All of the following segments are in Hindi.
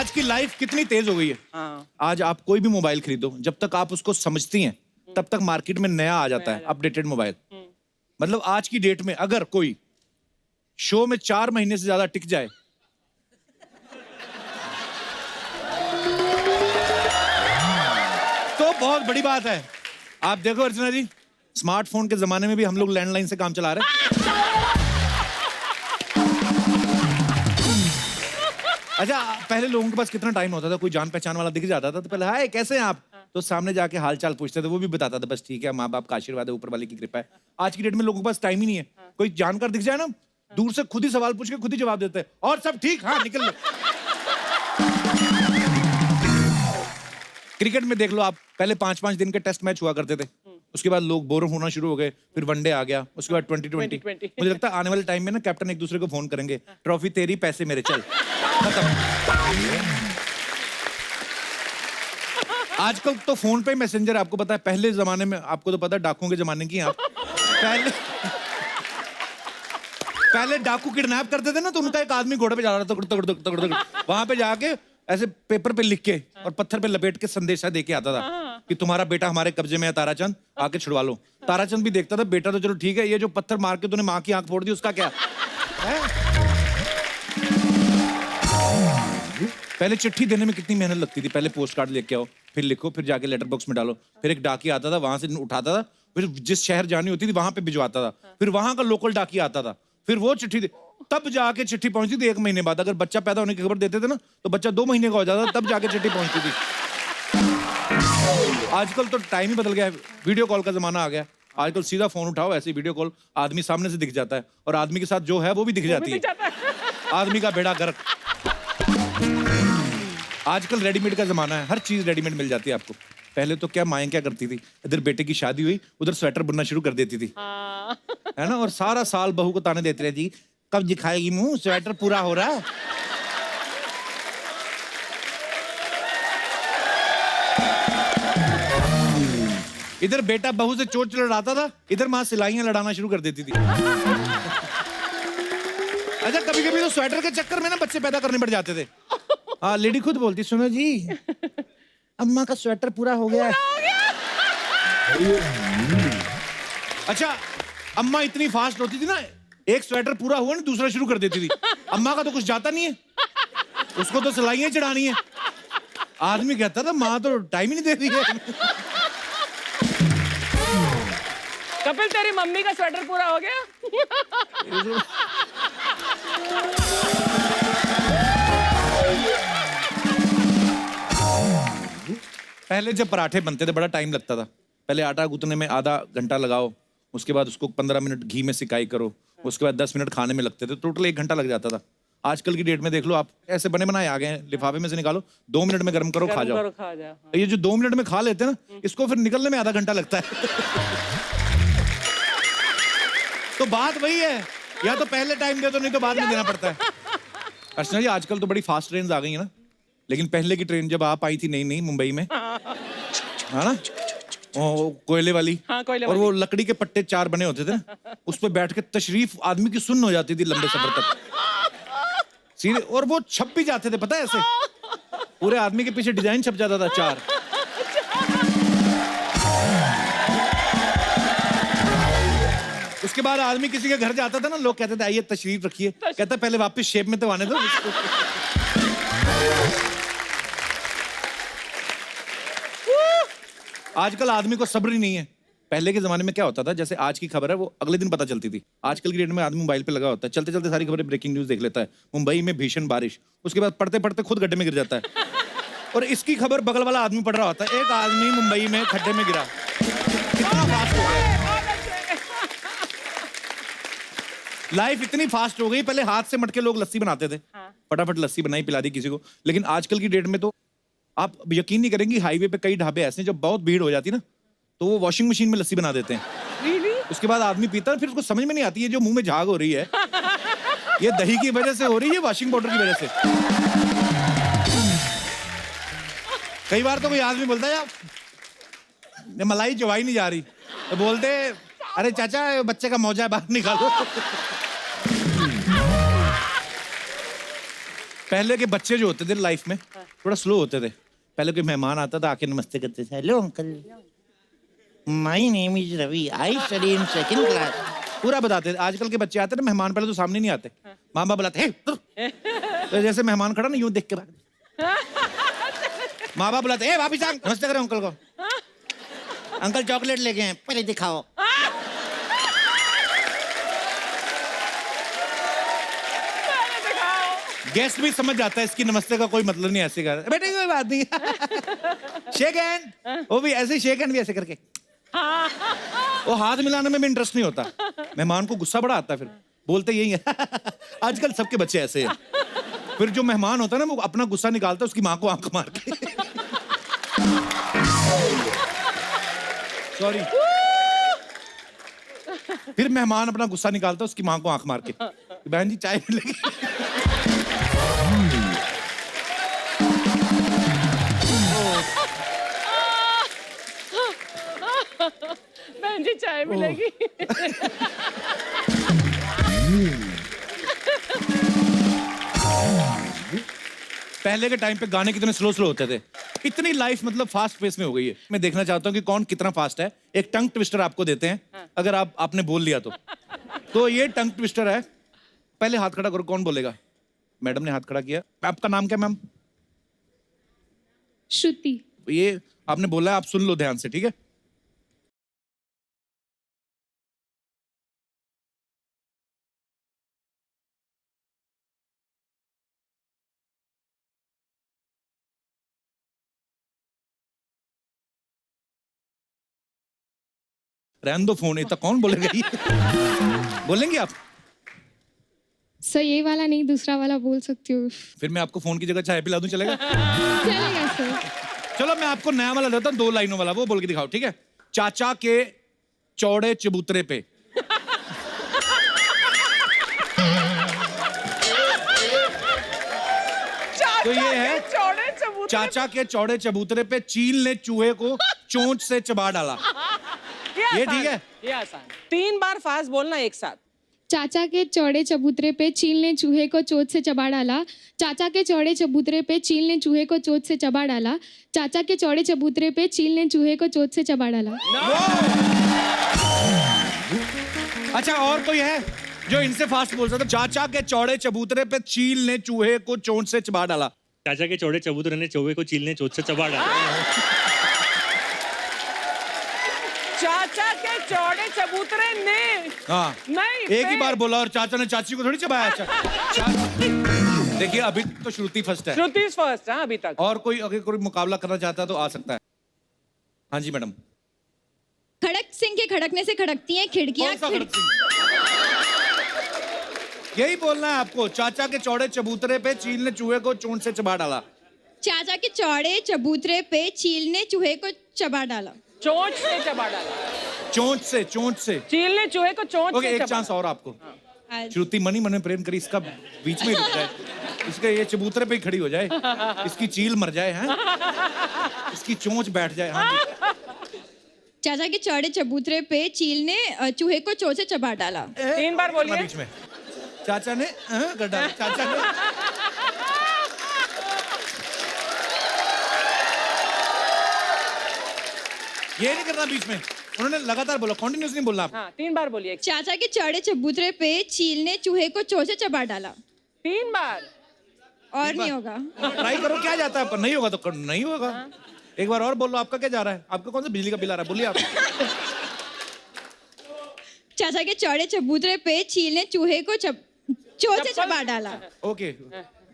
आज की लाइफ कितनी तेज हो गई है। हाँ। आज आप कोई भी मोबाइल खरीदो, जब तक आप उसको समझती हैं तब तक मार्केट में नया आ जाता है अपडेटेड मोबाइल। मतलब आज की डेट में अगर कोई शो में 4 महीने से ज्यादा टिक जाए तो बहुत बड़ी बात है। आप देखो अर्चना जी, स्मार्टफोन के जमाने में भी हम लोग लैंडलाइन से काम चला रहे हैं। अच्छा, पहले लोगों के पास कितना टाइम होता था, कोई जान पहचान वाला दिख जाता था तो पहले हाय कैसे हैं आप, तो सामने जाके हाल चाल पूछते थे, वो भी बताता था बस ठीक है, माँ बाप का आशीर्वाद है, ऊपर वाले की कृपा है। आज की डेट में लोगों के पास टाइम ही नहीं है। कोई जानकर दिख जाए ना, दूर से खुद ही सवाल पूछ के खुद ही जवाब देते हैं, और सब ठीक, हाँ निकल लो। क्रिकेट में देख लो आप, पहले 5-5 दिन के टेस्ट मैच हुआ करते थे, उसके बाद लोग बोर होना शुरू हो गए, फिर वनडे आ गया, उसके बाद 2020। मुझे लगता है आने वाले टाइम में ना कैप्टन एक दूसरे को फोन करेंगे, ट्रॉफी तेरी पैसे मेरे, चल खत्म। आजकल तो फोन पे मैसेंजर, आपको पता है पहले जमाने में, आपको तो पता है डाकुओं के जमाने की आप, पहले डाकू किडनैप करते थे ना, तो उनका एक आदमी घोड़े पे जा रहा था, तगड़ तगड़ तगड़ तगड़, वहां पे जाके ऐसे पेपर पे लिख के और पत्थर पे लपेट के संदेशा दे के आता था कि तुम्हारा बेटा हमारे कब्जे में है ताराचंद, आके छुड़वा लो। ताराचंद भी देखता था, बेटा तो चलो ठीक है, ये जो पत्थर मार के तूने माँ की आंख फोड़ दी उसका क्या है? पहले चिट्ठी देने में कितनी मेहनत लगती थी, पहले पोस्ट कार्ड लेके आओ, फिर लिखो, फिर जाके लेटर बॉक्स में डालो, फिर एक डाकिया आता था, वहां से उठाता था, फिर जिस शहर जानी होती थी वहां पे भिजवाता था, फिर वहां का लोकल डाकिया आता था, फिर वो चिट्ठी तब जाके चिट्ठी पहुंचती थी 1 महीने बाद। अगर बच्चा पैदा होने की खबर देते थे ना तो बच्चा 2 महीने का हो जाता था, तब जाके चिट्ठी पहुंचती थी। आजकल तो टाइम ही बदल गया है, वीडियो कॉल का जमाना आ गया। आजकल सीधा फोन उठाओ, ऐसे वीडियो कॉल, आदमी सामने से दिख जाता है और आदमी के साथ जो है वो भी दिख जाती है, आदमी का बेड़ा गर्क। आजकल रेडीमेड का जमाना है, हर चीज रेडीमेड मिल जाती है आपको। पहले तो क्या माएं क्या करती थी, इधर बेटे की शादी हुई, उधर स्वेटर बुनना शुरू कर देती थी, है ना, और सारा साल बहू को ताने देती रहती, कब दिखाएगी मुंह, स्वेटर पूरा हो रहा है। इधर बेटा बहू से चोट लड़ाता था, इधर माँ सिलाइयां लड़ाना शुरू कर देती थी। अच्छा, कभी कभी तो स्वेटर के चक्कर में ना बच्चे पैदा करने पड़ जाते थे। हाँ, लेडी खुद बोलती, सुनो जी अम्मा का स्वेटर पूरा हो गया है। अच्छा, अम्मा इतनी फास्ट होती थी ना, एक स्वेटर पूरा हुआ ना दूसरा शुरू कर देती थी। अम्मा का तो कुछ जाता नहीं है, उसको तो सिलाइयां चढ़ानी है। आदमी कहता था माँ तो टाइम ही नहीं दे रही है। कपिल, तेरी मम्मी का स्वेटर पूरा हो गया? पहले जब पराठे बनते थे बड़ा टाइम लगता था। पहले आटा गूंथने में आधा घंटा लगाओ, उसके बाद उसको 15 मिनट घी में सिकाई करो, उसके बाद 10 मिनट खाने में लगते थे, टोटल 1 घंटा लग जाता था। आजकल की डेट में देख लो आप, ऐसे बने बनाए आ गए हैं, लिफाफे में से निकालो, 2 मिनट में गर्म करो, खा जाओ। ये जो 2 मिनट में खा लेते हैं ना, इसको फिर निकलने में आधा घंटा लगता है। तो बात वही है, या तो पहले टाइम दे दो, नहीं तो बाद में देना पड़ता है। अर्चना जी, आजकल तो बड़ी फास्ट ट्रेन आ गई है ना, लेकिन पहले की ट्रेन जब आप आई थी नई नई मुंबई में, है ना, कोयले वाली, हाँ, कोयले और वो लकड़ी के पट्टे 4 बने होते थे ना, उस पर बैठ के तशरीफ आदमी की सुन्न हो जाती थी लंबे सफर तक सीधे, और वो छप भी जाते थे, पता है, ऐसे पूरे आदमी के पीछे डिजाइन छप जाता था 4। उसके बाद आदमी किसी के घर जाता था ना, लोग कहते थे आइए तशरीफ रखिए, कहता पहले वापस शेप में तो आने दो। आजकल आदमी को सब्र ही नहीं है। पहले के जमाने में क्या होता था, जैसे आज की खबर है वो अगले दिन पता चलती थी। आजकल की डेट में आदमी मोबाइल पे लगा होता है, चलते चलते सारी खबरें, ब्रेकिंग न्यूज देख लेता है। मुंबई में भीषण बारिश, उसके बाद पढ़ते पढ़ते खुद गड्ढे में गिर जाता है, और इसकी खबर बगल वाला आदमी पढ़ रहा होता है, एक आदमी मुंबई में खड्डे में गिरा। कितना फास्ट हो गया, लाइफ इतनी फास्ट हो गई। पहले हाथ से मटके लोग लस्सी बनाते थे, फटाफट लस्सी बनाई पिला दी किसी को, लेकिन आजकल की डेट में तो आप यकीन नहीं करेंगे, हाईवे पे कई ढाबे ऐसे हैं जब बहुत भीड़ हो जाती है ना, तो वो वॉशिंग मशीन में लस्सी बना देते हैं। Really? उसके बाद आदमी पीता है, फिर उसको समझ में नहीं आती है जो मुंह में झाग हो रही है, ये दही की वजह से हो रही है, वॉशिंग पाउडर की वजह से। कई बार तो कोई आदमी बोलता है यार मलाई चबाई नहीं जा रही, तो बोलते अरे चाचा बच्चे का मौजा बाहर निकालो। पहले के बच्चे जो होते थे लाइफ में थोड़ा स्लो होते थे। पहले कोई मेहमान आता था, आके नमस्ते करते थे, hello uncle, my name is Ravi, I study in second class, पूरा बताते थे। आजकल के बच्चे आते ना, मेहमान पहले तो सामने नहीं आते, माँ बाप बुलाते, तो जैसे मेहमान खड़ा ना यूं देख के भाग, माँ बाप बुलाते, भाभी साहब नमस्ते करो अंकल को, अंकल चॉकलेट लेके हैं, पहले दिखाओ। गेस्ट भी समझ जाता है इसकी नमस्ते का कोई मतलब नहीं, ऐसे कर बेटे कोई बात नहीं, शेक हैंड, वो भी ऐसे शेक हैंड भी ऐसे करके, वो हाथ मिलाने में भी इंटरेस्ट नहीं होता। मेहमान को गुस्सा बड़ा आता है, फिर बोलते यही है। आजकल सबके बच्चे ऐसे हैं। फिर जो मेहमान होता है ना, वो अपना गुस्सा निकालता है उसकी माँ को आंख मार के। सॉरी। फिर मेहमान अपना गुस्सा निकालता है उसकी माँ को आंख मार के, बहन जी चाय मिलेगी। बहन जी चाय मिलेगी। पहले के टाइम पे गाने कितने स्लो स्लो होते थे, इतनी लाइफ मतलब फास्ट पेस में हो गई है। मैं देखना चाहता हूँ कि कौन कितना फास्ट है। एक टंग ट्विस्टर आपको देते हैं, अगर आपने बोल लिया तो ये टंग ट्विस्टर है। पहले हाथ खड़ा करो, कौन बोलेगा? मैडम ने हाथ खड़ा किया। आपका नाम क्या मैम? श्रुति। ये आपने बोला है, आप सुन लो ध्यान से, ठीक है? रहने दो फोन, इतना कौन बोलेगा ये? बोलेंगे आप? सर ये वाला नहीं, दूसरा वाला बोल सकती हूँ। फिर मैं आपको फोन की जगह चाय पिला दूं, चलेगा? चलेगा सर। चलो मैं आपको नया वाला देता हूं, 2 लाइनों वाला, वो बोल के दिखाओ, ठीक है? चाचा के चौड़े चबूतरे पे। तो ये है, चौड़े चबूतरे। चाचा के चौड़े चबूतरे पे चील ने चूहे को चोंच से चबा डाला। ये ठीक है? ये आसान। 3 बार फास्ट बोलना एक साथ। चाचा के चौड़े चबूतरे पे चील ने चूहे को चोंच से चबा डाला। चाचा के चौड़े चबूतरे पे चील ने चूहे को चोंच से चबा डाला। चाचा के चौड़े चबूतरे पे चील ने चूहे को चोंच से चबा डाला। अच्छा, और कोई है जो इनसे फास्ट बोल सकता? चाचा के चौड़े चबूतरे पे चील ने चूहे को चोंच से चबा डाला। चाचा के चौड़े चबूतरे ने चौहे को चील ने चोंच से चबा डाला। चाचा के चौड़े चबूतरे ने। हाँ, नहीं, एक ही बार बोला और चाचा ने चाची को थोड़ी चबाया। देखिए अभी तो श्रुति फर्स्ट है। श्रुति फर्स्ट है अभी तक। और कोई अगर कोई मुकाबला करना चाहता है तो आ सकता है। हाँ जी मैडम। खड़क सिंह के खड़कने से खड़कती हैं खिड़कियां। कौन सा खड़क सिंह? यही बोलना है आपको। चाचा के चौड़े चबूतरे पे चील ने चूहे को चोंच से चबा डाला। चाचा के चौड़े चबूतरे पे चील ने चूहे को चबा डाला। चोंच से चबा डाला। चोंच से, चोंच से। चील ने चूहे को चोंच ओके, से एक चबा चांस और आपको। आज श्रुति मनी मन में प्रेम करी, इसका बीच में ही रुक जाए, इसके ये चबूतरे पे ही खड़ी हो जाए, इसकी चील मर जाए, हैं? इसकी चोंच बैठ जाए। हाँ जी। चाचा के चौड़े चबूतरे पे चील ने चूहे को चोंच से चबा डाला। 3 बार बोलिए। बीच में चाचा ने कर डाला। चाचा ने ये नहीं करना बीच में, उन्होंने लगातार बोला, कॉन्टिन्यूस नहीं बोलना। हाँ, 3 बार बोलिए। चाचा के चौड़े चबूतरे पे चील ने चूहे को चोंच से चबा डाला। 3 बार। और नहीं होगा। ट्राई करो, क्या जाता है, पर नहीं होगा तो नहीं होगा। एक बार और बोलो, आपका क्या जा रहा है? आपका कौन सा बिजली का बिल आ रहा है? बोलिए आप। चाचा के चौड़े चबूतरे पे चील ने चूहे को चोंच से चबा डाला। ओके,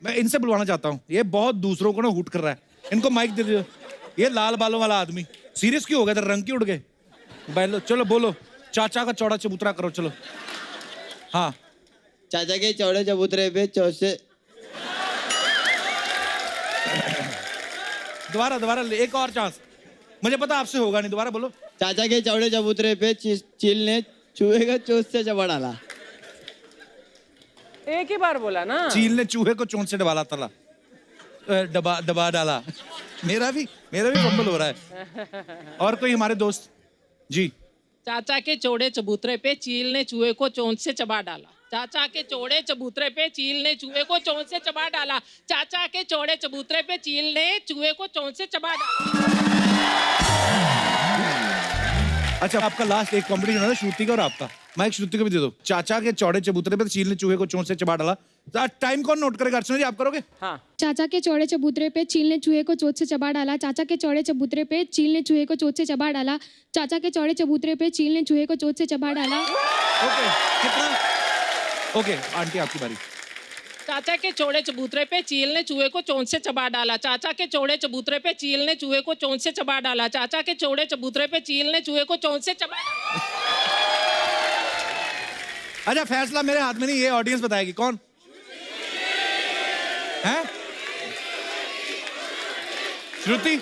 मैं इनसे बुलवाना चाहता हूँ, ये बहुत दूसरों को ना हुट कर रहा है, इनको माइक दे दो। ये लाल बालों वाला आदमी सीरियस क्यों हो गया? रंग क्यों उड़ गए? बैलो, चलो बोलो, चाचा का चौड़ा चबूतरा करो, चलो। हाँ, चाचा के चौड़े चबूतरे पे चोंच से। दोबारा एक और चांस, मुझे पता आपसे होगा नहीं, दोबारा बोलो। चाचा के चौड़े चबूतरे पे चील ने चूहे का चोंच से चबा डाला। एक ही बार बोला ना। चील ने चूहे को चोंच से दबा डाला। मेरा भी फंबल हो रहा है। और कोई हमारे दोस्त जी? चाचा के चौड़े चबूतरे पे चील ने चूहे को चोंच से चबा डाला। चाचा के चौड़े चबूतरे पे चील ने चूहे को चोंच से चबा डाला। चाचा के चौड़े चबूतरे पे चील ने चूहे को चोंच से चबा डाला। अच्छा, आपका लास्ट एक कॉम्पिटिशन है श्रुति का और आपका। माइक श्रुति को भी दे दो। चाचा के चौड़े चबूतरे पे चील ने चूहे को चोंच से चबा डाला। टाइम कौन नोट करेगा? अर्चना जी आप करोगे? हाँ। चाचा के चौड़े चबूतरे पे चील ने चूहे को चोट से चबा डाला। चाचा के चौड़े चबूतरे पे चील ने चूहे को चोट से चबा डाला। चाचा के चौड़े चबूतरे पे चील ने चूहे को चोट से चबा डाला। ओके, कितना? ओके, आंटी आपकी बारी। चाचा के चौड़े चबूतरे पे चील ने चूहे को चोंच से चबा डाला। चाचा के चौड़े चबूतरे पे चील ने चूहे को चोंच से चबा डाला। चाचा के चौड़े चबूतरे पे चील ने चूहे को चोंच से चबा डाला। अच्छा, फैसला मेरे हाथ में नहीं, ये ऑडियंस बताएगी। कौन है? श्रुति।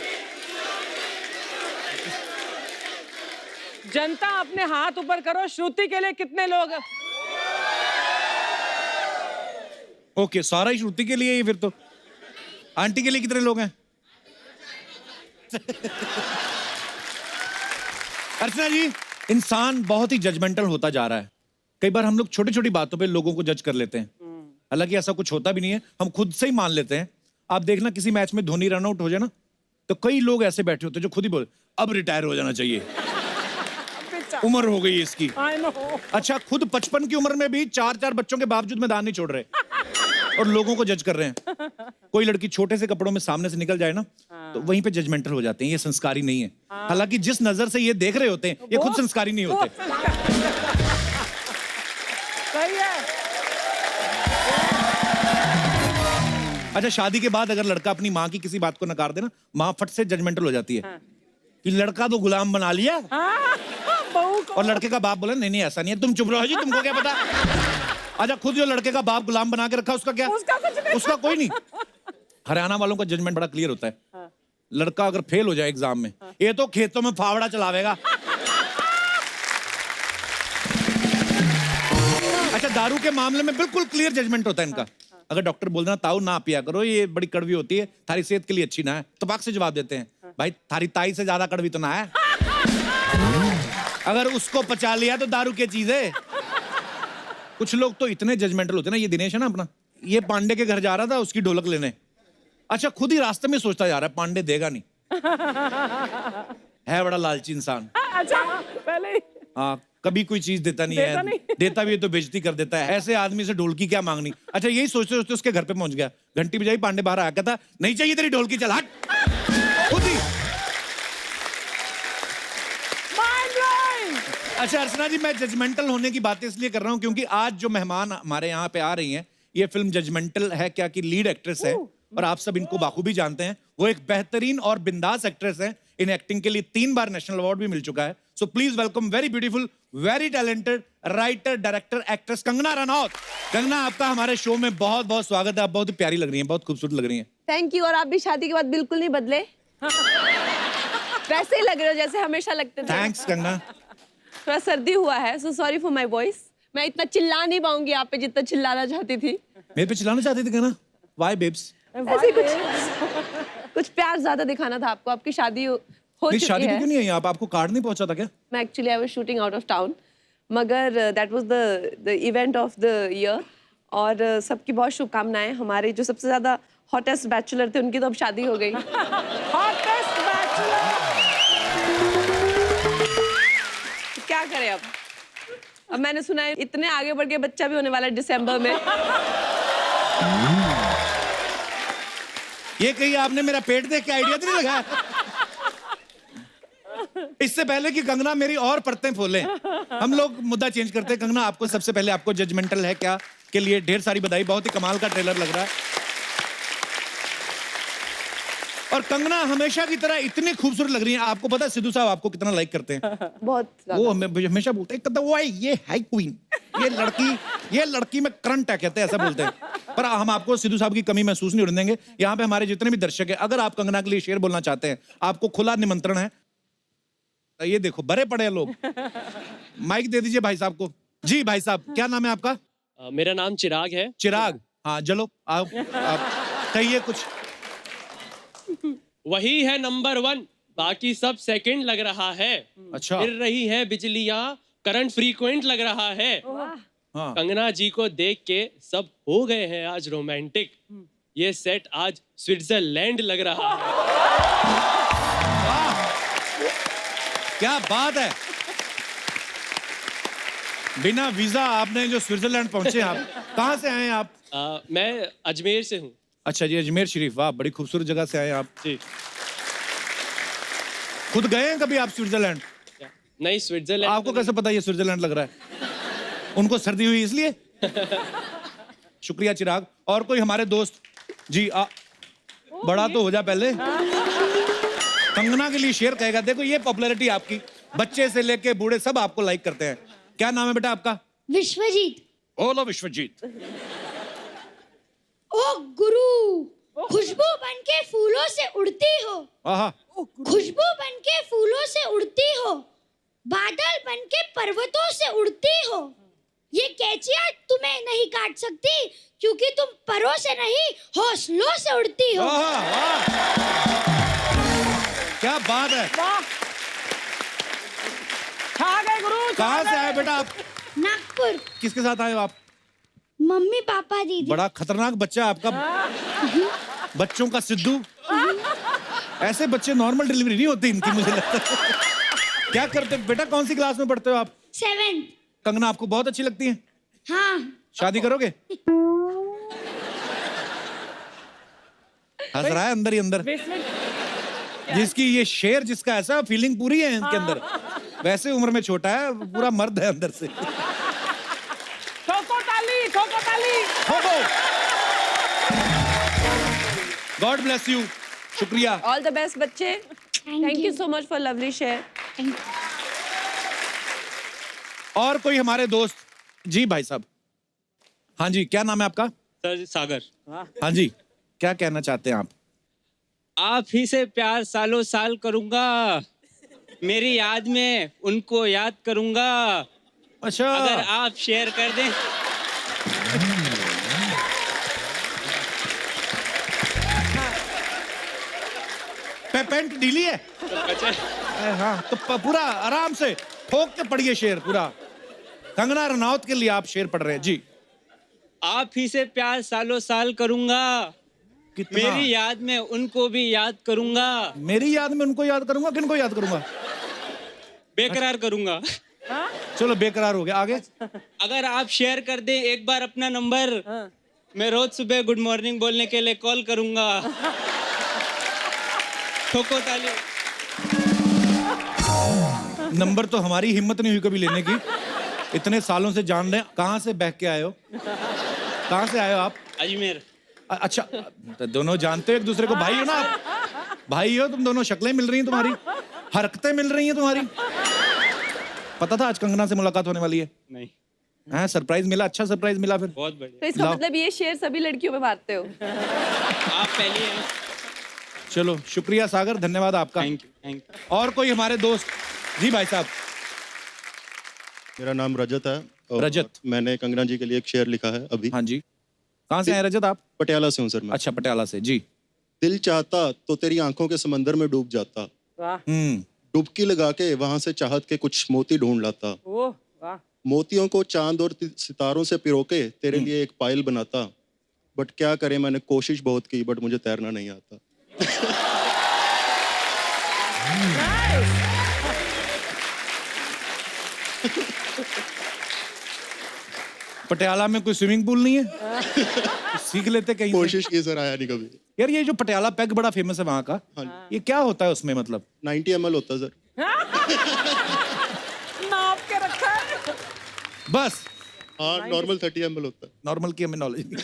जनता अपने हाथ ऊपर करो। श्रुति के लिए कितने लोग? ओके, सारा ही श्रुति के लिए ही फिर तो। आंटी के लिए कितने लोग हैं? अर्चना जी, इंसान बहुत ही जजमेंटल होता जा रहा है। कई बार हम लोग छोटी छोटी बातों पे लोगों को जज कर लेते हैं, हालांकि ऐसा कुछ होता भी नहीं है, हम खुद से ही मान लेते हैं। आप देखना, किसी मैच में धोनी रन आउट हो जाए ना, तो कई लोग ऐसे बैठे होते हैं जो खुद ही बोले अब रिटायर हो जाना चाहिए, उम्र हो गई है इसकी। अच्छा, खुद 55 की उम्र में भी 4-4 बच्चों के बावजूद मैदान नहीं छोड़ रहे और लोगों को जज कर रहे हैं। कोई लड़की छोटे से कपड़ों में सामने से निकल जाए ना, तो वहीं पे जजमेंटल हो जाते हैं, ये संस्कारी नहीं है। हालांकि जिस नजर से ये देख रहे होते हैं, ये खुद संस्कारी नहीं होते। सही है। अच्छा, शादी के बाद अगर लड़का अपनी माँ की किसी बात को नकार दे ना, माँ फट से जजमेंटल हो जाती है कि लड़का तो गुलाम बना लिया। बहू को। और लड़के का बाप बोले नहीं नहीं ऐसा नहीं है, तुम चुप रहो जी, तुमको क्या पता। अच्छा, खुद जो लड़के का बाप गुलाम बना के रखा, उसका क्या? उसका कुछ नहीं। उसका कोई नहीं। हरियाणा वालों का जजमेंट बड़ा क्लियर होता है। लड़का अगर फेल हो जाए एग्जाम में, ये तो खेतों में फावड़ा चलावेगा। अच्छा, दारू के मामले में बिल्कुल क्लियर जजमेंट होता है इनका। अगर डॉक्टर बोल देना ताऊ ना पिया करो, ये बड़ी कड़वी होती है, थारी सेहत के लिए अच्छी ना है, तबाक से जवाब देते हैं भाई थारी ताई से ज्यादा कड़वी तो ना है। अगर उसको पचा लिया तो दारू की चीज है। कुछ लोग तो इतने जजमेंटल होते हैं ना, ये दिनेश है ना अपना, ये पांडे के घर जा रहा था उसकी ढोलक लेने। अच्छा, खुद ही रास्ते में सोचता जा रहा है पांडे देगा नहीं। है बड़ा लालची इंसान। अच्छा, पहले ही। हाँ, कभी कोई चीज देता नहीं है, देता भी है तो बेइज्जती कर देता है। ऐसे आदमी से ढोलकी क्या मांगनी। अच्छा, यही सोचते सोचते उसके घर पे पहुंच गया, घंटी बजाई, पांडे बाहर आया, कहता नहीं चाहिए तेरी ढोलकी, चल हट। खुद ही। अच्छा अर्चना जी, मैं जजमेंटल होने की बातें इसलिए कर रहा हूं क्योंकि आज जो मेहमान हमारे यहाँ पे आ रही हैं, ये फिल्म जजमेंटल है क्या की लीड एक्ट्रेस है और आप सब इनको बाखूबी जानते हैं। वो एक बेहतरीन और बिंदास एक्ट्रेस है। इन एक्टिंग के लिए 3 बार नेशनल अवार्ड भी मिल चुका है। So please welcome very beautiful, very talented writer, director, actress Kangana Ranaut. Kangana, आपका हमारे शो में बहुत बहुत स्वागत है। आप बहुत ही प्यारी लग रही हैं, बहुत खूबसूरत लग रही हैं। Thank you. और आप भी शादी के बाद बिल्कुल नहीं बदले। वैसे ही लग रहे हो जैसे हमेशा लगते थे। थैंक्स कंगना। थोड़ा सर्दी हुआ है, so sorry for my voice. मैं इतना चिल्ला नहीं पाऊंगी आप पे जितना चिल्लाना चाहती थी। मेरे पे चिल्लाना चाहती थी कंगना? Why babes? ऐसे कुछ प्यार ज्यादा दिखाना था आपको। आपकी शादी हो चुकी शादी है। पे क्यों नहीं आई आप? आपको कार्ड नहीं पहुंचा था क्या? मैं actually I was shooting out of town, मगर that was the event of the year. और सबकी बहुत शुभकामनाएं। हमारे जो सबसे ज्यादा हॉटेस्ट बैचलर थे उनकी तो अब शादी हो गई। Hottest bachelor. क्या करें अब मैंने सुना है इतने आगे बढ़ के बच्चा भी होने वाला है दिसंबर में। ये कहीं आपने मेरा पेट देख के आइडिया तो नहीं लगाया? इससे पहले कि कंगना मेरी और परतें खोले, हम लोग मुद्दा चेंज करते हैं। कंगना, आपको सबसे पहले आपको जजमेंटल है क्या के लिए ढेर सारी बधाई। बहुत ही कमाल का ट्रेलर लग रहा है। और कंगना हमेशा की तरह इतनी खूबसूरत लग रही है। आपको पता है सिद्धू साहब आपको कितना लाइक करते हैं? बहुत वो हमेशा बोलते हैं कहता वो है ये है क्वीन, ये लड़की में करंट है, कहते हैं ऐसा बोलते हैं। पर हम आपको सिद्धू साहब की कमी महसूस नहीं होने देंगे। यहाँ पे हमारे जितने भी दर्शक हैं, अगर आप कंगना के लिए शेर बोलना चाहते हैं, आपको खुला निमंत्रण है। ये देखो बड़े पड़े हैं लोग। माइक दे दीजिए भाई साहब को। जी भाई साहब, क्या नाम है आपका? मेरा नाम चिराग है। चिराग, हाँ चलो आप कहिए कुछ। वही है नंबर 1, बाकी सब सेकंड लग रहा है। अच्छा, गिर रही है बिजलियां, करंट फ्रीक्वेंट लग रहा है। हाँ। कंगना जी को देख के सब हो गए हैं आज रोमांटिक। ये सेट आज स्विट्जरलैंड लग रहा है। क्या बात है, बिना वीजा आपने जो स्विट्जरलैंड पहुंचे। आप कहाँ से आए हैं आप? मैं अजमेर से हूँ अच्छा जी, अजमेर शरीफ। वाह, बड़ी खूबसूरत जगह से आए हैं आप। जी। खुद गए हैं कभी आप स्विट्जरलैंड? नहीं, स्विट्जरलैंड आपको कैसे पता ये स्विट्जरलैंड लग रहा है? उनको सर्दी हुई इसलिए? शुक्रिया चिराग। और कोई हमारे दोस्त जी बड़ा तो हो जा पहले। कंगना के लिए शेर कहेगा। देखो ये पॉपुलैरिटी आपकी, बच्चे से लेके बूढ़े सब आपको लाइक करते हैं। क्या नाम है बेटा आपका? विश्वजीत। बोलो विश्वजीत। ओ गुरु, खुशबू बनके फूलों से उड़ती हो, आहा, खुशबू बनके फूलों से उड़ती हो, बादल बनके पर्वतों से उड़ती हो। ये कैचियां तुम्हें नहीं काट सकती क्योंकि तुम परों से नहीं हौसलों से उड़ती हो। आहा, वाह, क्या बात है। छा गए गुरु। कहाँ से आए बेटा आप? नागपुर। किसके साथ आए हो आप? मम्मी पापा दीदी। बड़ा खतरनाक बच्चा है आपका, बच्चों का सिद्धू। ऐसे बच्चे नॉर्मल डिलीवरी नहीं होती इनकी, मुझे लगता है। क्या करते बेटा, कौन सी क्लास में पढ़ते हो आप? 7th। कंगना आपको बहुत अच्छी लगती है? हाँ। शादी करोगे? हंस रहा है अंदर ही अंदर। जिसकी ये शेर, जिसका ऐसा फीलिंग पूरी है इनके अंदर, वैसे उम्र में छोटा है, पूरा मर्द है अंदर से। ठोको ताली, ठोको ताली। God bless you. शुक्रिया। ऑल द बेस्ट बच्चे। Thank you so much for lovely share. और कोई हमारे दोस्त जी? भाई साहब। हाँ जी, क्या नाम है आपका? सर सागर। हाँ जी, क्या कहना चाहते हैं आप ही से प्यार सालों साल करूंगा, मेरी याद में उनको याद करूंगा। अच्छा, अगर आप शेयर कर दें। पेंट ढीली है? हाँ, तो पूरा आराम से ठोक के पढ़िए शेर पूरा। कंगना रनौत के लिए आप शेर पढ़ रहे हैं जी। आप ही से प्यार सालों साल करूंगा, कितना? मेरी याद में उनको भी याद करूंगा। मेरी याद में उनको याद करूंगा, किनको याद करूंगा? बेकरार करूंगा। चलो बेकरार हो गया, आगे। अगर आप शेयर कर दें एक बार अपना नंबर, मैं रोज सुबह गुड मॉर्निंग बोलने के लिए कॉल करूंगा। ठोको ताली। नंबर तो हमारी हिम्मत नहीं हुई कभी लेने की, इतने सालों से जान रहे हैं। कहाँ से बह के आए हो? कहाँ से आए हो आप? अजमेर। अच्छा, तो दोनों जानते हो एक दूसरे को, भाई हो ना आप? भाई हो तुम दोनों, शक्लें मिल रही हैं तुम्हारी, हरकतें मिल रही हैं तुम्हारी। पता था आज कंगना से मुलाकात होने वाली है? नहीं। हाँ, सरप्राइज मिला, अच्छा सरप्राइज मिला फिर। बहुत बढ़िया। तो इसका लाओ। मतलब ये शेयर सभी लड़कियों में बांटते हो? आप पहली हैं। चलो शुक्रिया सागर, धन्यवाद आपका। Thank you, thank you. और कोई हमारे दोस्त जी? भाई साहब। मेरा नाम रजत है और रजत। मैंने कंगना जी के लिए एक शेर लिखा है अभी। हाँ जी, कहाँ से आए रजत आप? पटियाला से हूँ सर मैं। अच्छा, पटियाला से जी। दिल चाहता तो तेरी आंखों के समंदर में डूब जाता, डुबकी लगा के वहां से चाहत के कुछ मोती ढूंढ लाता, मोतियों को चांद और सितारों से पिरो के तेरे लिए एक पायल बनाता, बट क्या करे मैंने कोशिश बहुत की बट मुझे तैरना नहीं आता। पटियाला में कोई स्विमिंग पूल नहीं है? सीख लेते कहीं से। कोशिश की सर, आया नहीं कभी। यार ये जो पटियाला पैग बड़ा फेमस है वहाँ का, ये क्या होता है उसमें? मतलब 90 ml होता है सर। नाप के रखा है। बस हाँ, नॉर्मल 30 ml होता है। नॉर्मल की हमें नॉलेज नहीं।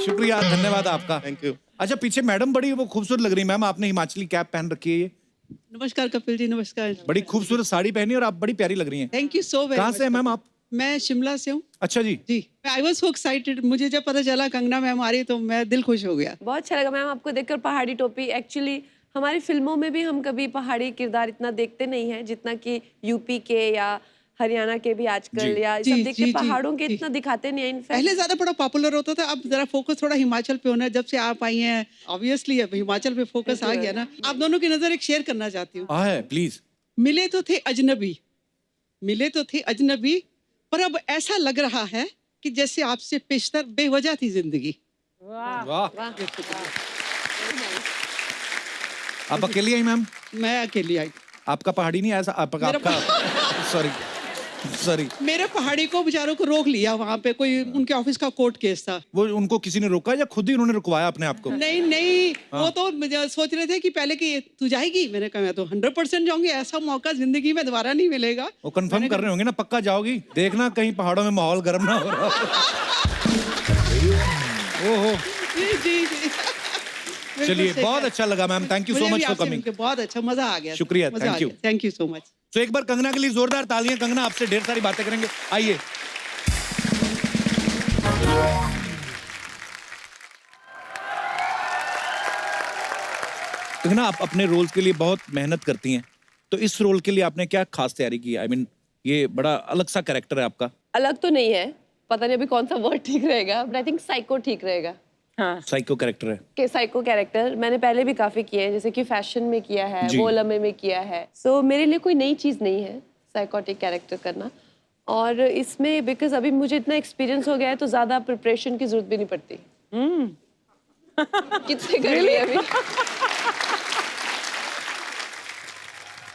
शुक्रिया, धन्यवाद आपका। Thank you. अच्छा, पीछे मैडम बड़ी वो खूबसूरत लग रही है। मैम आपने हिमाचली कैप पहन रखी है, ये नमस्कार कपिल जी। नमस्कार। बड़ी खूबसूरत साड़ी पहनी और आप बड़ी प्यारी लग रही हैं। Thank you so very. कहाँ से हैं मैम आप? मैं शिमला से हूँ। अच्छा जी। जी, आई वाज सो एक्साइटेड। मुझे जब पता चला कंगना मैम आ रही तो मैं दिल खुश हो गया। बहुत अच्छा लगा मैम आपको देखकर। पहाड़ी टोपी, एक्चुअली हमारी फिल्मों में भी हम कभी पहाड़ी किरदार इतना देखते नहीं है जितना कि यूपी के या हरियाणा के भी आजकल, या सब देख के पहाड़ों के इतना दिखाते नहीं है। इनफैक्ट पहले ज्यादा बड़ा पॉपुलर होता था, अब जरा फोकस थोड़ा हिमाचल पे होना है। जब से आप आई हैं ऑब्वियसली अब हिमाचल पे फोकस आ गया ना। आप दोनों की नजर एक शेयर करना चाहती हूँ। है प्लीज। मिले तो थे अजनबी, मिले तो थे अजनबी, पर अब ऐसा लग रहा है कि जैसे आपसे पेशतर बेवजह थी जिंदगी। वाह। आप अकेली आई मैम? मैं अकेली आई। आपका पहाड़ी नहीं ऐसा आपका सॉरी सॉरी मेरे पहाड़ी को बेचारों को रोक लिया वहाँ पे, कोई उनके ऑफिस का कोर्ट केस था। वो उनको किसी ने रोका या खुद ही उन्होंने रुकवाया अपने आप को? नहीं वो तो सोच रहे थे कि पहले कि तू जाएगी, मैंने कहा मैं तो 100% जाऊंगी, ऐसा मौका जिंदगी में दोबारा नहीं मिलेगा। वो कंफर्म कर रहे होंगे ना, पक्का जाओगी? देखना कहीं पहाड़ों में माहौल गर्म ना हो रहा ओहो। जी चलिए, बहुत अच्छा लगा ma'am, thank you so much for coming. बहुत अच्छा, मजा आ गया। शुक्रिया, थैंक यू सो मच। तो एक बार कंगना के लिए जोरदार तालियां। कंगना, आपसे ढेर सारी बातें करेंगे, आइए। कंगना, आप अपने रोल्स के लिए बहुत मेहनत करती हैं, तो इस रोल के लिए आपने क्या खास तैयारी की? आई मीन ये बड़ा अलग सा कैरेक्टर है आपका। अलग तो नहीं है, पता नहीं अभी कौन सा वर्ड ठीक रहेगा, बट आई थिंक साइको ठीक रहेगा। हाँ, साइको कैरेक्टर है के साइको कैरेक्टर मैंने पहले भी काफी किए हैं, जैसे कि फैशन में किया है, जी। वो लम्हे में किया है। सो मेरे लिए कोई नई चीज नहीं है साइकोटिक कैरेक्टर करना। और इसमें बिकॉज अभी मुझे इतना एक्सपीरियंस हो गया है तो ज्यादा प्रिपरेशन की जरूरत भी नहीं पड़ती। कितने कर लिए अभी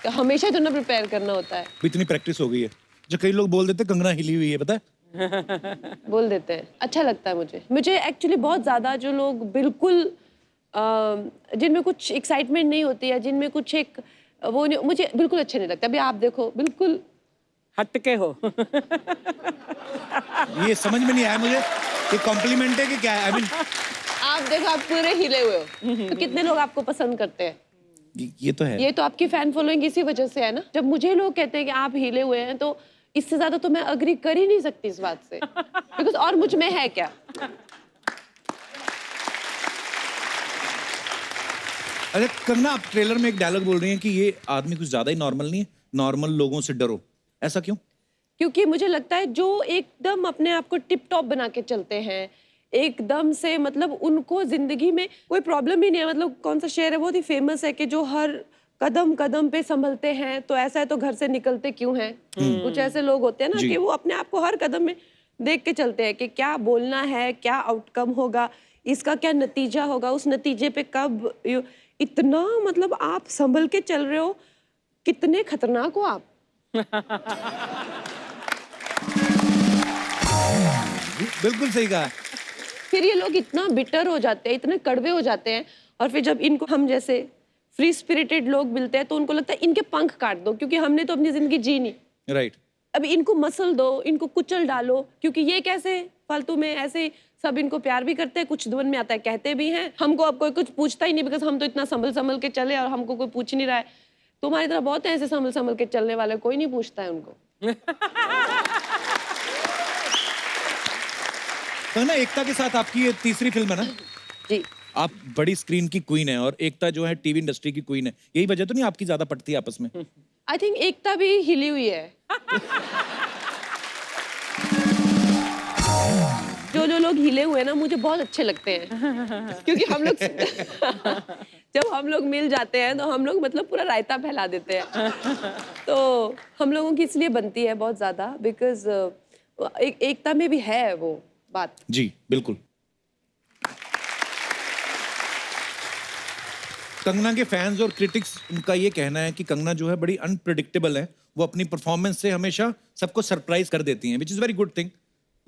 तो हमेशा तो ना प्रिपेयर करना होता है। इतनी प्रैक्टिस हो गई है, जो कई लोग बोल देते कंगना हिली हुई है, पता है? बोल देते हैं, अच्छा लगता है मुझे एक्चुअली बहुत ज्यादा जो लोग बिल्कुल जिनमें कुछ एक्साइटमेंट नहीं होती है, जिनमें कुछ एक वो नहीं, मुझे बिल्कुल अच्छे नहीं लगता। अभी आप देखो, बिल्कुल हटके हो। ये समझ में नहीं आया मुझे, ये कॉम्प्लीमेंट है कि क्या है? आई मीन आप देखो, आप पूरे हिले हुए हो, तो कितने लोग आपको पसंद करते हैं? ये तो है। ये तो आपकी फैन फॉलोइंग इसी वजह से है ना। जब मुझे लोग कहते हैं कि आप हिले हुए हैं, तो इससे ज्यादा तो मैं अग्री कर ही नहीं सकती इस बात से, बिकॉज और मुझ में है क्या। अरे कंगना, आप ट्रेलर में एक डायलॉग बोल रही हैं कि ये आदमी कुछ ज्यादा ही नॉर्मल नहीं है, नॉर्मल लोगों से डरो, ऐसा क्यों? क्योंकि मुझे लगता है जो एकदम अपने आप को टिप टॉप बना के चलते हैं, एकदम से मतलब उनको जिंदगी में कोई प्रॉब्लम ही नहीं है। मतलब कौन सा शेर है, बहुत ही फेमस है कि जो हर कदम कदम पे संभलते हैं, तो ऐसा है तो घर से निकलते क्यों हैं। कुछ ऐसे लोग होते हैं ना कि वो अपने आप को हर कदम में देख के चलते हैं कि क्या बोलना है, क्या आउटकम होगा, इसका क्या नतीजा होगा, उस नतीजे पे कब इतना मतलब आप संभल के चल रहे हो, कितने खतरनाक हो आप। बिल्कुल सही कहा। फिर ये लोग इतना बिटर हो जाते हैं, इतने कड़वे हो जाते हैं, और फिर जब इनको हम जैसे फ्री स्पिरिटेड लोग मिलते हैं तो उनको लगता है इनके पंख काट दो, क्योंकि हमने तो अपनी जिंदगी जी नहीं। राइट। अभी इनको मसल दो, इनको कुचल डालो, क्योंकि ये कैसे फालतू में ऐसे सब इनको प्यार भी करते हैं, कुछ मन में आता है कहते भी हैं। हमको अब कोई कुछ पूछता ही नहीं, बिकॉज हम तो इतना संभल संभल के चले और हमको कोई पूछ नहीं रहा है। तुम्हारी तरह बहुत है ऐसे संभल संभल के चलने वाले, कोई नहीं पूछता है उनको। तो ना, एकता के साथ आपकी ये तीसरी फिल्म है ना जी। आप बड़ी स्क्रीन की क्वीन है और एकता जो है टीवी इंडस्ट्री की क्वीन है, यही वजह तो नहीं आपकी ज्यादा पटती है आपस में? आई थिंक एकता भी हिली हुई है। जो लोग हिले हुए हैं ना, मुझे बहुत अच्छे लगते हैं, क्योंकि हम लोग जब हम लोग मिल जाते हैं तो हम लोग मतलब पूरा रायता फैला देते हैं। तो हम लोगों की इसलिए बनती है बहुत ज्यादा, बिकॉज एकता में भी है वो बात। जी बिल्कुल। कंगना के फैंस और क्रिटिक्स, उनका ये कहना है कि कंगना जो है बड़ी अनप्रेडिक्टेबल है, वो अपनी परफॉर्मेंस से हमेशा सबको सरप्राइज कर देती हैं, which is very good thing.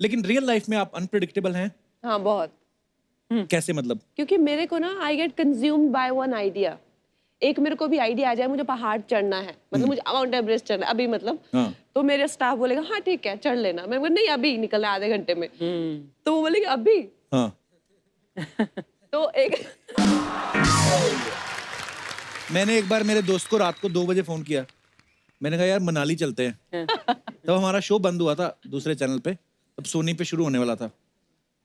लेकिन रियल लाइफ में आप अनप्रेडिक्टेबल हैं? हाँ, बहुत। कैसे मतलब? क्योंकि मेरे को ना I get consumed by one idea. एक मेरे को भी आइडिया आ जाए मुझे पहाड़ चढ़ना है, मतलब मुझे माउंट एवरेस्ट चढ़ना है अभी, मतलब हाँ। तो मेरे स्टाफ बोलेगा हाँ ठीक है चढ़ लेना। मैं बोले नहीं अभी निकलना है, आधे घंटे में। तो वो बोलेगा अभी। हाँ। तो एक मैंने एक बार मेरे दोस्त को रात को 2 बजे फोन किया, मैंने कहा यार मनाली चलते हैं। तब हमारा शो बंद हुआ था दूसरे चैनल पे, तब सोनी पे शुरू होने वाला था।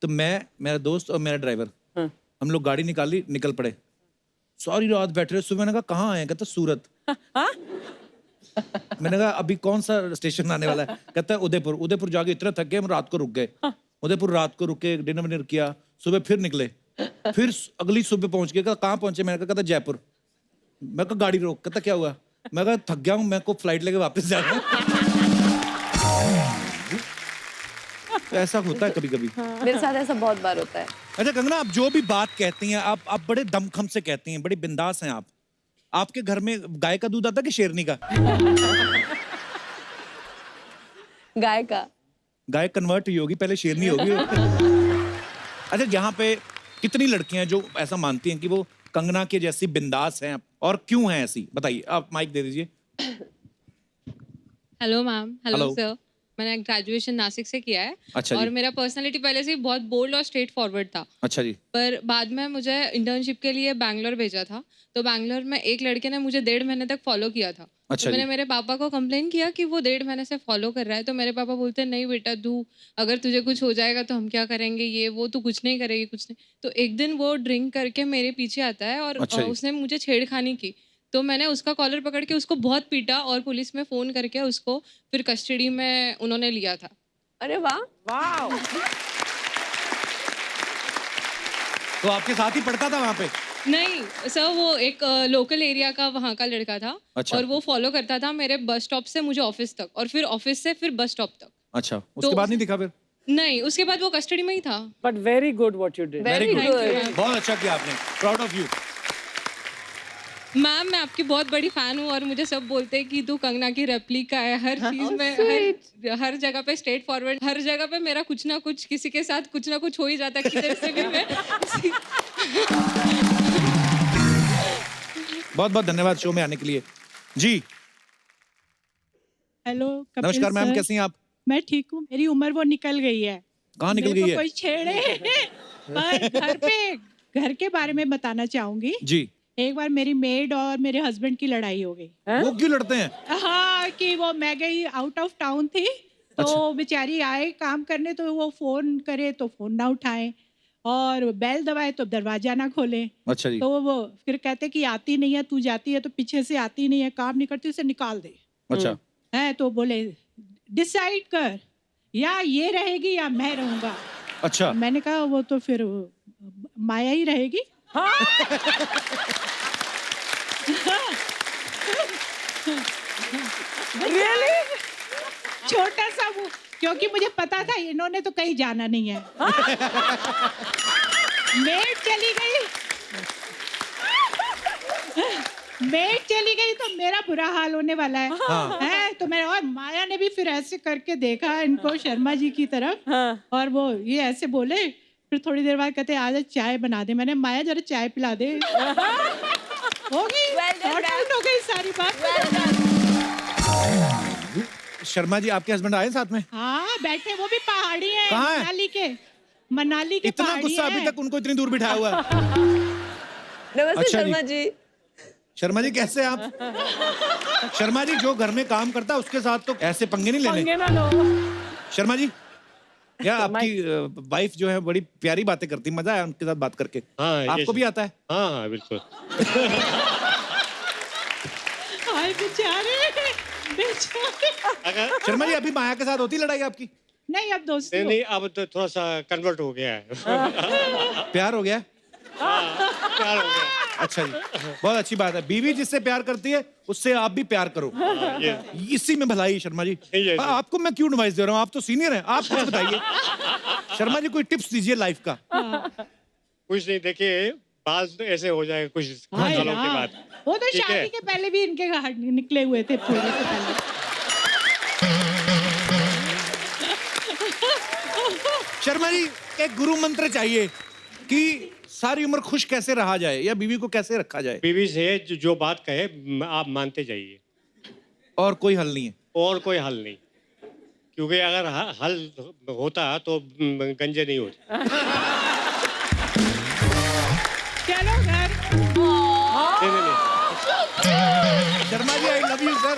तो मैं, मेरा दोस्त और मेरा ड्राइवर, हम लोग गाड़ी निकाली, निकल पड़े। सारी रात बैठ रहे, सुबह मैंने कहा कहाँ आए? कहता सूरत। मैंने कहा अभी कौन सा स्टेशन आने वाला है? कहता है उदयपुर। उदयपुर जाके इतना थक गए हम, रात को रुक गए। उदयपुर रात को रुके, डिनर विनर किया, सुबह फिर निकले, फिर अगली सुबह पहुंच गए। कहाँ पहुंचे? मैंने कहा जयपुर। मैं कहा गाड़ी रोक। कहता क्या हुआ? मैं कहा थक गया हूँ, मैं को फ्लाइट लेके वापस जाना है। तो ऐसा होता है कभी कभी। मेरे साथ ऐसा बहुत बार होता है। अच्छा कंगना, आप जो भी बात कहती हैं आप बड़े दमखम से कहती हैं, बड़ी बिंदास हैं आप। आपके घर में गाय का दूध आता कि शेरनी का? गाय का। गाय कन्वर्ट हुई होगी, पहले शेरनी होगी। अच्छा, यहाँ पे कितनी लड़कियां हैं जो ऐसा मानती हैं कि वो कंगना के जैसी बिंदास हैं, और क्यों हैं ऐसी? बताइए, आप माइक दे दीजिए। Hello ma'am. Hello Hello. Sir. मैंने ग्रेजुएशन नासिक से किया है। अच्छा और जी। मेरा पर्सनालिटी पहले से ही बहुत बोल्ड और स्ट्रेट फॉरवर्ड था। अच्छा जी। पर बाद में मुझे इंटर्नशिप के लिए बैंगलोर भेजा था, तो बैंगलोर में एक लड़के ने मुझे 1.5 महीने तक फॉलो किया था। अच्छा तो मैंने जी। मेरे पापा को कंप्लेन किया कि वो 1.5 महीने से फॉलो कर रहा है, तो मेरे पापा बोलते हैं नहीं बेटा, तू अगर तुझे कुछ हो जाएगा तो हम क्या करेंगे, ये वो, तू कुछ नहीं करेगी, कुछ नहीं। तो एक दिन वो ड्रिंक करके मेरे पीछे आता है और अच्छा जी। उसने मुझे छेड़खानी की। तो मैंने उसका कॉलर पकड़ के उसको बहुत पीटा और पुलिस में फ़ोन करके उसको फिर कस्टडी में उन्होंने लिया था। अरे वाह। वाह। तो आपके साथ ही पढ़ता था वहाँ पे? नहीं सर, वो एक लोकल एरिया का वहाँ का लड़का था। अच्छा। और वो फॉलो करता था मेरे बस स्टॉप से मुझे ऑफिस तक, और फिर ऑफिस से फिर बस स्टॉप तक। अच्छा, उसके बाद नहीं दिखा फिर? नहीं, उसके बाद वो कस्टडी में ही था। But very good what you did. Very Thank you, good, बहुत अच्छा किया आपने, प्राउड ऑफ यू। मैम मैं आपकी बहुत बड़ी फैन हूँ और मुझे सब बोलते हैं कि तू कंगना की रेप्लिका है हर चीज में, हर जगह पे स्ट्रेट फॉरवर्ड, हर जगह पे मेरा कुछ ना कुछ किसी के साथ कुछ ना कुछ हो ही जाता है, किधर से भी मैं। बहुत बहुत धन्यवाद शो में आने के लिए जी। हेलो नमस्कार मैम, कैसी हैं आप? मैं ठीक हूँ। मेरी उम्र वो निकल गई है। कहाँ निकल गई है? कोई छेड़े पर घर के बारे में बताना चाहूंगी। जी। एक बार मेरी मेड और मेरे हस्बैंड की लड़ाई हो गई। वो क्यों लड़ते हैं? हाँ, कि वो मैं गई आउट ऑफ टाउन थी, तो अच्छा। बेचारी आए काम करने, तो वो फोन करे तो फोन ना उठाए, और बेल दबाए तो दरवाजा ना खोले। अच्छा जी। तो वो फिर कहते कि आती नहीं है, तू जाती है तो पीछे से आती नहीं है, काम नहीं करती, उसे निकाल दे। अच्छा। है तो बोले डिसाइड कर, या ये रहेगी या मैं रहूंगा। अच्छा। मैंने कहा वो तो फिर माया ही रहेगी। रियली? छोटा सा वो, क्योंकि मुझे पता था इन्होंने तो कहीं जाना नहीं है। मेड चली गई, मेड चली गई तो मेरा बुरा हाल होने वाला है। हाँ। हैं, तो मैं, और माया ने भी फिर ऐसे करके देखा इनको, शर्मा जी की तरफ, और वो ये ऐसे बोले। फिर थोड़ी देर बाद कहते आज चाय बना दे। मैंने माया जरा चाय पिला दे। होगी, सॉर्ट आउट हो गई सारी बात। शर्मा जी आपके हस्बैंड आए साथ में? हाँ बैठे, वो भी पहाड़ी है। कहाँ है? मनाली के इतना पहाड़ी गुस्सा है। अभी तक उनको इतनी दूर बिठाया हुआ है। नमस्ते अच्छा शर्मा जी। शर्मा जी कैसे हैं आप? शर्मा जी जो घर में काम करता है उसके साथ तो ऐसे पंगे नहीं लेने। पंगे ना लो। शर्मा जी, या आपकी वाइफ जो है बड़ी प्यारी बातें करती, मजा आया उनके साथ बात करके। हाँ, आपको भी आता है? हाँ हाँ बिल्कुल। हाय बेचारे, बेचारे। अगर शर्मा जी अभी माया के साथ होती लड़ाई आपकी? नहीं, अब दोस्ती नहीं अब तो थोड़ा सा कन्वर्ट हो गया है। प्यार हो गया? प्यार हो गया। अच्छा जी, बहुत अच्छी बात है। बीवी जिससे प्यार करती है उससे आप भी प्यार करो, इसी में भलाई। शर्मा जी आपको मैं क्यों एडवाइस दे रहा हूँ, आप तो सीनियर हैं, आप कुछ बताइए। शर्मा जी कोई टिप्स दीजिए लाइफ का। कुछ नहीं, देखिए बाल तो ऐसे हो जाएगा कुछ सालों के बाद। वो तो ठीक है। शादी के पहले भी इनके निकले हुए थे थोड़े से पहले। शर्मा जी एक गुरु मंत्र चाहिए कि सारी उम्र खुश कैसे रहा जाए, या बीवी को कैसे रखा जाए? बीवी से जो बात कहे आप मानते जाइए, और कोई हल नहीं है? और कोई हल नहीं, क्योंकि अगर हल होता तो गंजे नहीं होते। चलो घर। नहीं। Sharma ji I love you sir.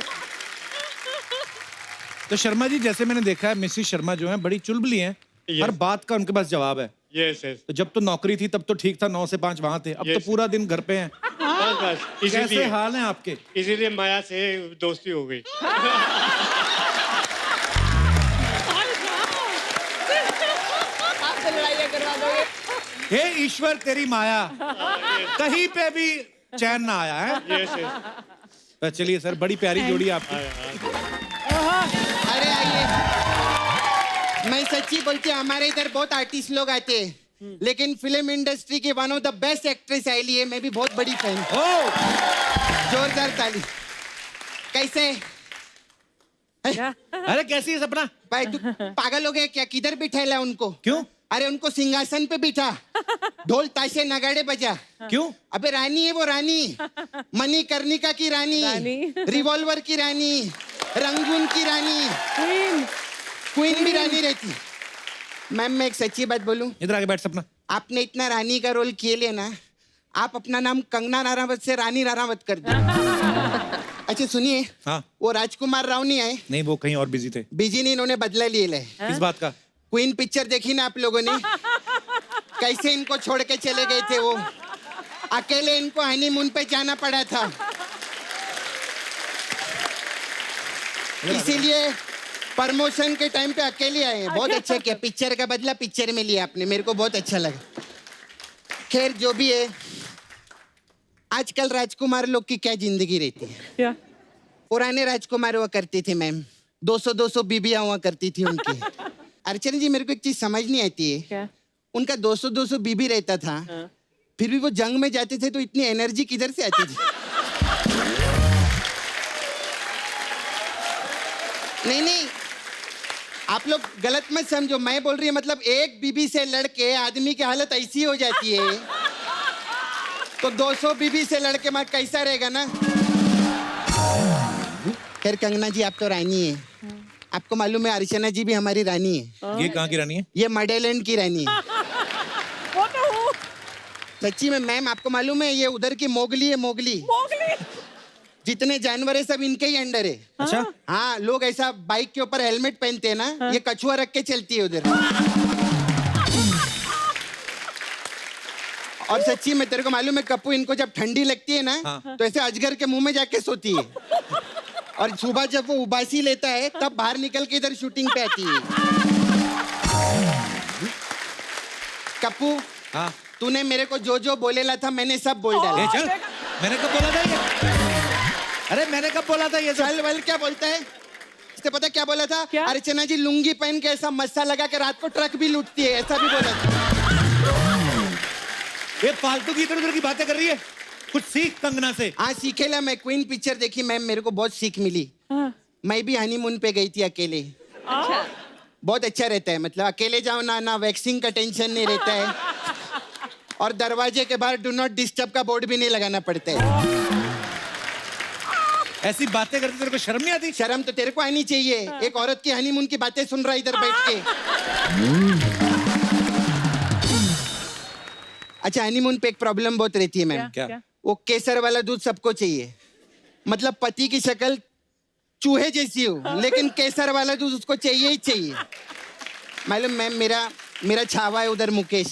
तो शर्मा जी जैसे मैंने देखा है, मिसिस शर्मा जो है बड़ी चुलबुली हैं, हर बात का उनके पास जवाब है। यस। तो जब तो नौकरी थी तब तो ठीक था, 9 से 5 वहां थे, अब तो पूरा दिन घर पे हैं। बस कैसे हाल हैं आपके? इसीलिए माया से दोस्ती हो गई। आपसे लड़ाइयाँ करवा दोगे। हे ईश्वर तेरी माया, कहीं पे भी चैन ना आया है। यस। तो चलिए सर, बड़ी प्यारी जोड़ी आपकी। अरे आइए। मैं सच्ची बोलती हूँ, हमारे इधर बहुत आर्टिस्ट लोग आते हैं, लेकिन फिल्म इंडस्ट्री की one of the best actress आईली है, मैं भी बहुत बड़ी फैन। जोरदार ताली। कैसे? अरे कैसी है सपना? भाई तू पागल हो गया क्या? किधर बिठाला उनको? क्यों? अरे उनको सिंहासन पे बिठा, ढोल ताशे नगाड़े बजा। क्यों? अबे रानी है वो, रानी मणिकर्णिका की रानी, रिवॉल्वर की रानी, रंगून की रानी, क्वीन भी रानी रहती। मैम मैं एक सच्ची बात बोलूं? इधर आके बैठ सपना। आपने इतना रानी का रोल किए लिए ना, आप अपना नाम कंगना राणावत से रानी राणावत कर दो। अच्छा सुनिए, हाँ वो राजकुमार राव नहीं आए? नहीं, वो कहीं और बिजी थे। बिजी नहीं, इन्होंने बदला लिए ले। किस बात का? क्वीन पिक्चर देखी ना आप लोगों ने? कैसे इनको छोड़ के चले गए थे वो, अकेले इनको हनीमून पे जाना पड़ा था। इसीलिए प्रमोशन के टाइम पे अकेले आए हैं। बहुत अच्छा किया, पिक्चर का बदला पिक्चर में लिया आपने, मेरे को बहुत अच्छा लगा। खैर जो भी है, आजकल राजकुमार लोग की क्या जिंदगी रहती है। पुराने राजकुमार हुआ करते थे मैम, 200 बीबियां हुआ करती थी उनकी। अर्चना जी मेरे को एक चीज समझ नहीं आती है, क्या? उनका 200 बीबी रहता था, फिर भी वो जंग में जाते थे तो इतनी एनर्जी किधर से आती थी? नहीं, आप लोग गलत मत समझो, मैं बोल रही हूँ मतलब एक बीबी से लड़के आदमी की हालत ऐसी हो जाती है, तो 200 बीबी से लड़के मार कैसा रहेगा ना। खैर कंगना जी आप तो रानी है, आपको मालूम है अर्चना जी भी हमारी रानी है। ये कहाँ की रानी है? ये मडेलैंड की रानी है। सच्ची में मैम आपको मालूम है, ये उधर की मोगली है। मोगली जितने जानवर है सब इनके ही अंडर है। अच्छा? हाँ, लोग ऐसा बाइक के ऊपर हेलमेट पहनते हैं ना, ये कछुआ रख के चलती है उधर। और सच्ची में तेरे को मालूम है कप्पू, इनको जब ठंडी लगती है ना, तो ऐसे अजगर के मुंह में जाके सोती है, और सुबह जब वो उबासी लेता है तब बाहर निकल के इधर शूटिंग पे आती है। कप्पू, हाँ तूने मेरे को जो जो बोलेला था मैंने सब बोल डाला। चल, मैंने कब बोला था ये? अरे मैंने कब बोला था ये? चल वल क्या बोलता है? इसने पता क्या बोला था? अर्चना जी लुंगी पहन के ऐसा मस्सा लगा के रात को ट्रक भी लूटती है, ऐसा भी बोला था। ये फालतू की इधर उधर की बातें कर रही है, कुछ सीख कंगना से। हाँ सीखेला, मैं क्वीन पिक्चर देखी मैम, मेरे को बहुत सीख मिली। मैं भी हनीमून पे गई थी अकेले। अच्छा। बहुत अच्छा रहता है, मतलब अकेले जाओ ना वैक्सीन का टेंशन नहीं रहता है, और दरवाजे के बाहर डू नॉट डिस्टर्ब का बोर्ड भी नहीं लगाना पड़ता है। ऐसी बातें करते तेरे को शर्म नहीं आती? शर्म तो तेरे को आनी चाहिए, एक औरत की हनीमून की बातें सुन रहा इधर बैठ के। अच्छा हनीमून पे एक प्रॉब्लम बहुत रहती है मैम। क्या? वो केसर वाला दूध सबको चाहिए, मतलब पति की शक्ल चूहे जैसी हो, लेकिन केसर वाला दूध उसको चाहिए ही चाहिए। मालूम मैम, मेरा छावा है उधर मुकेश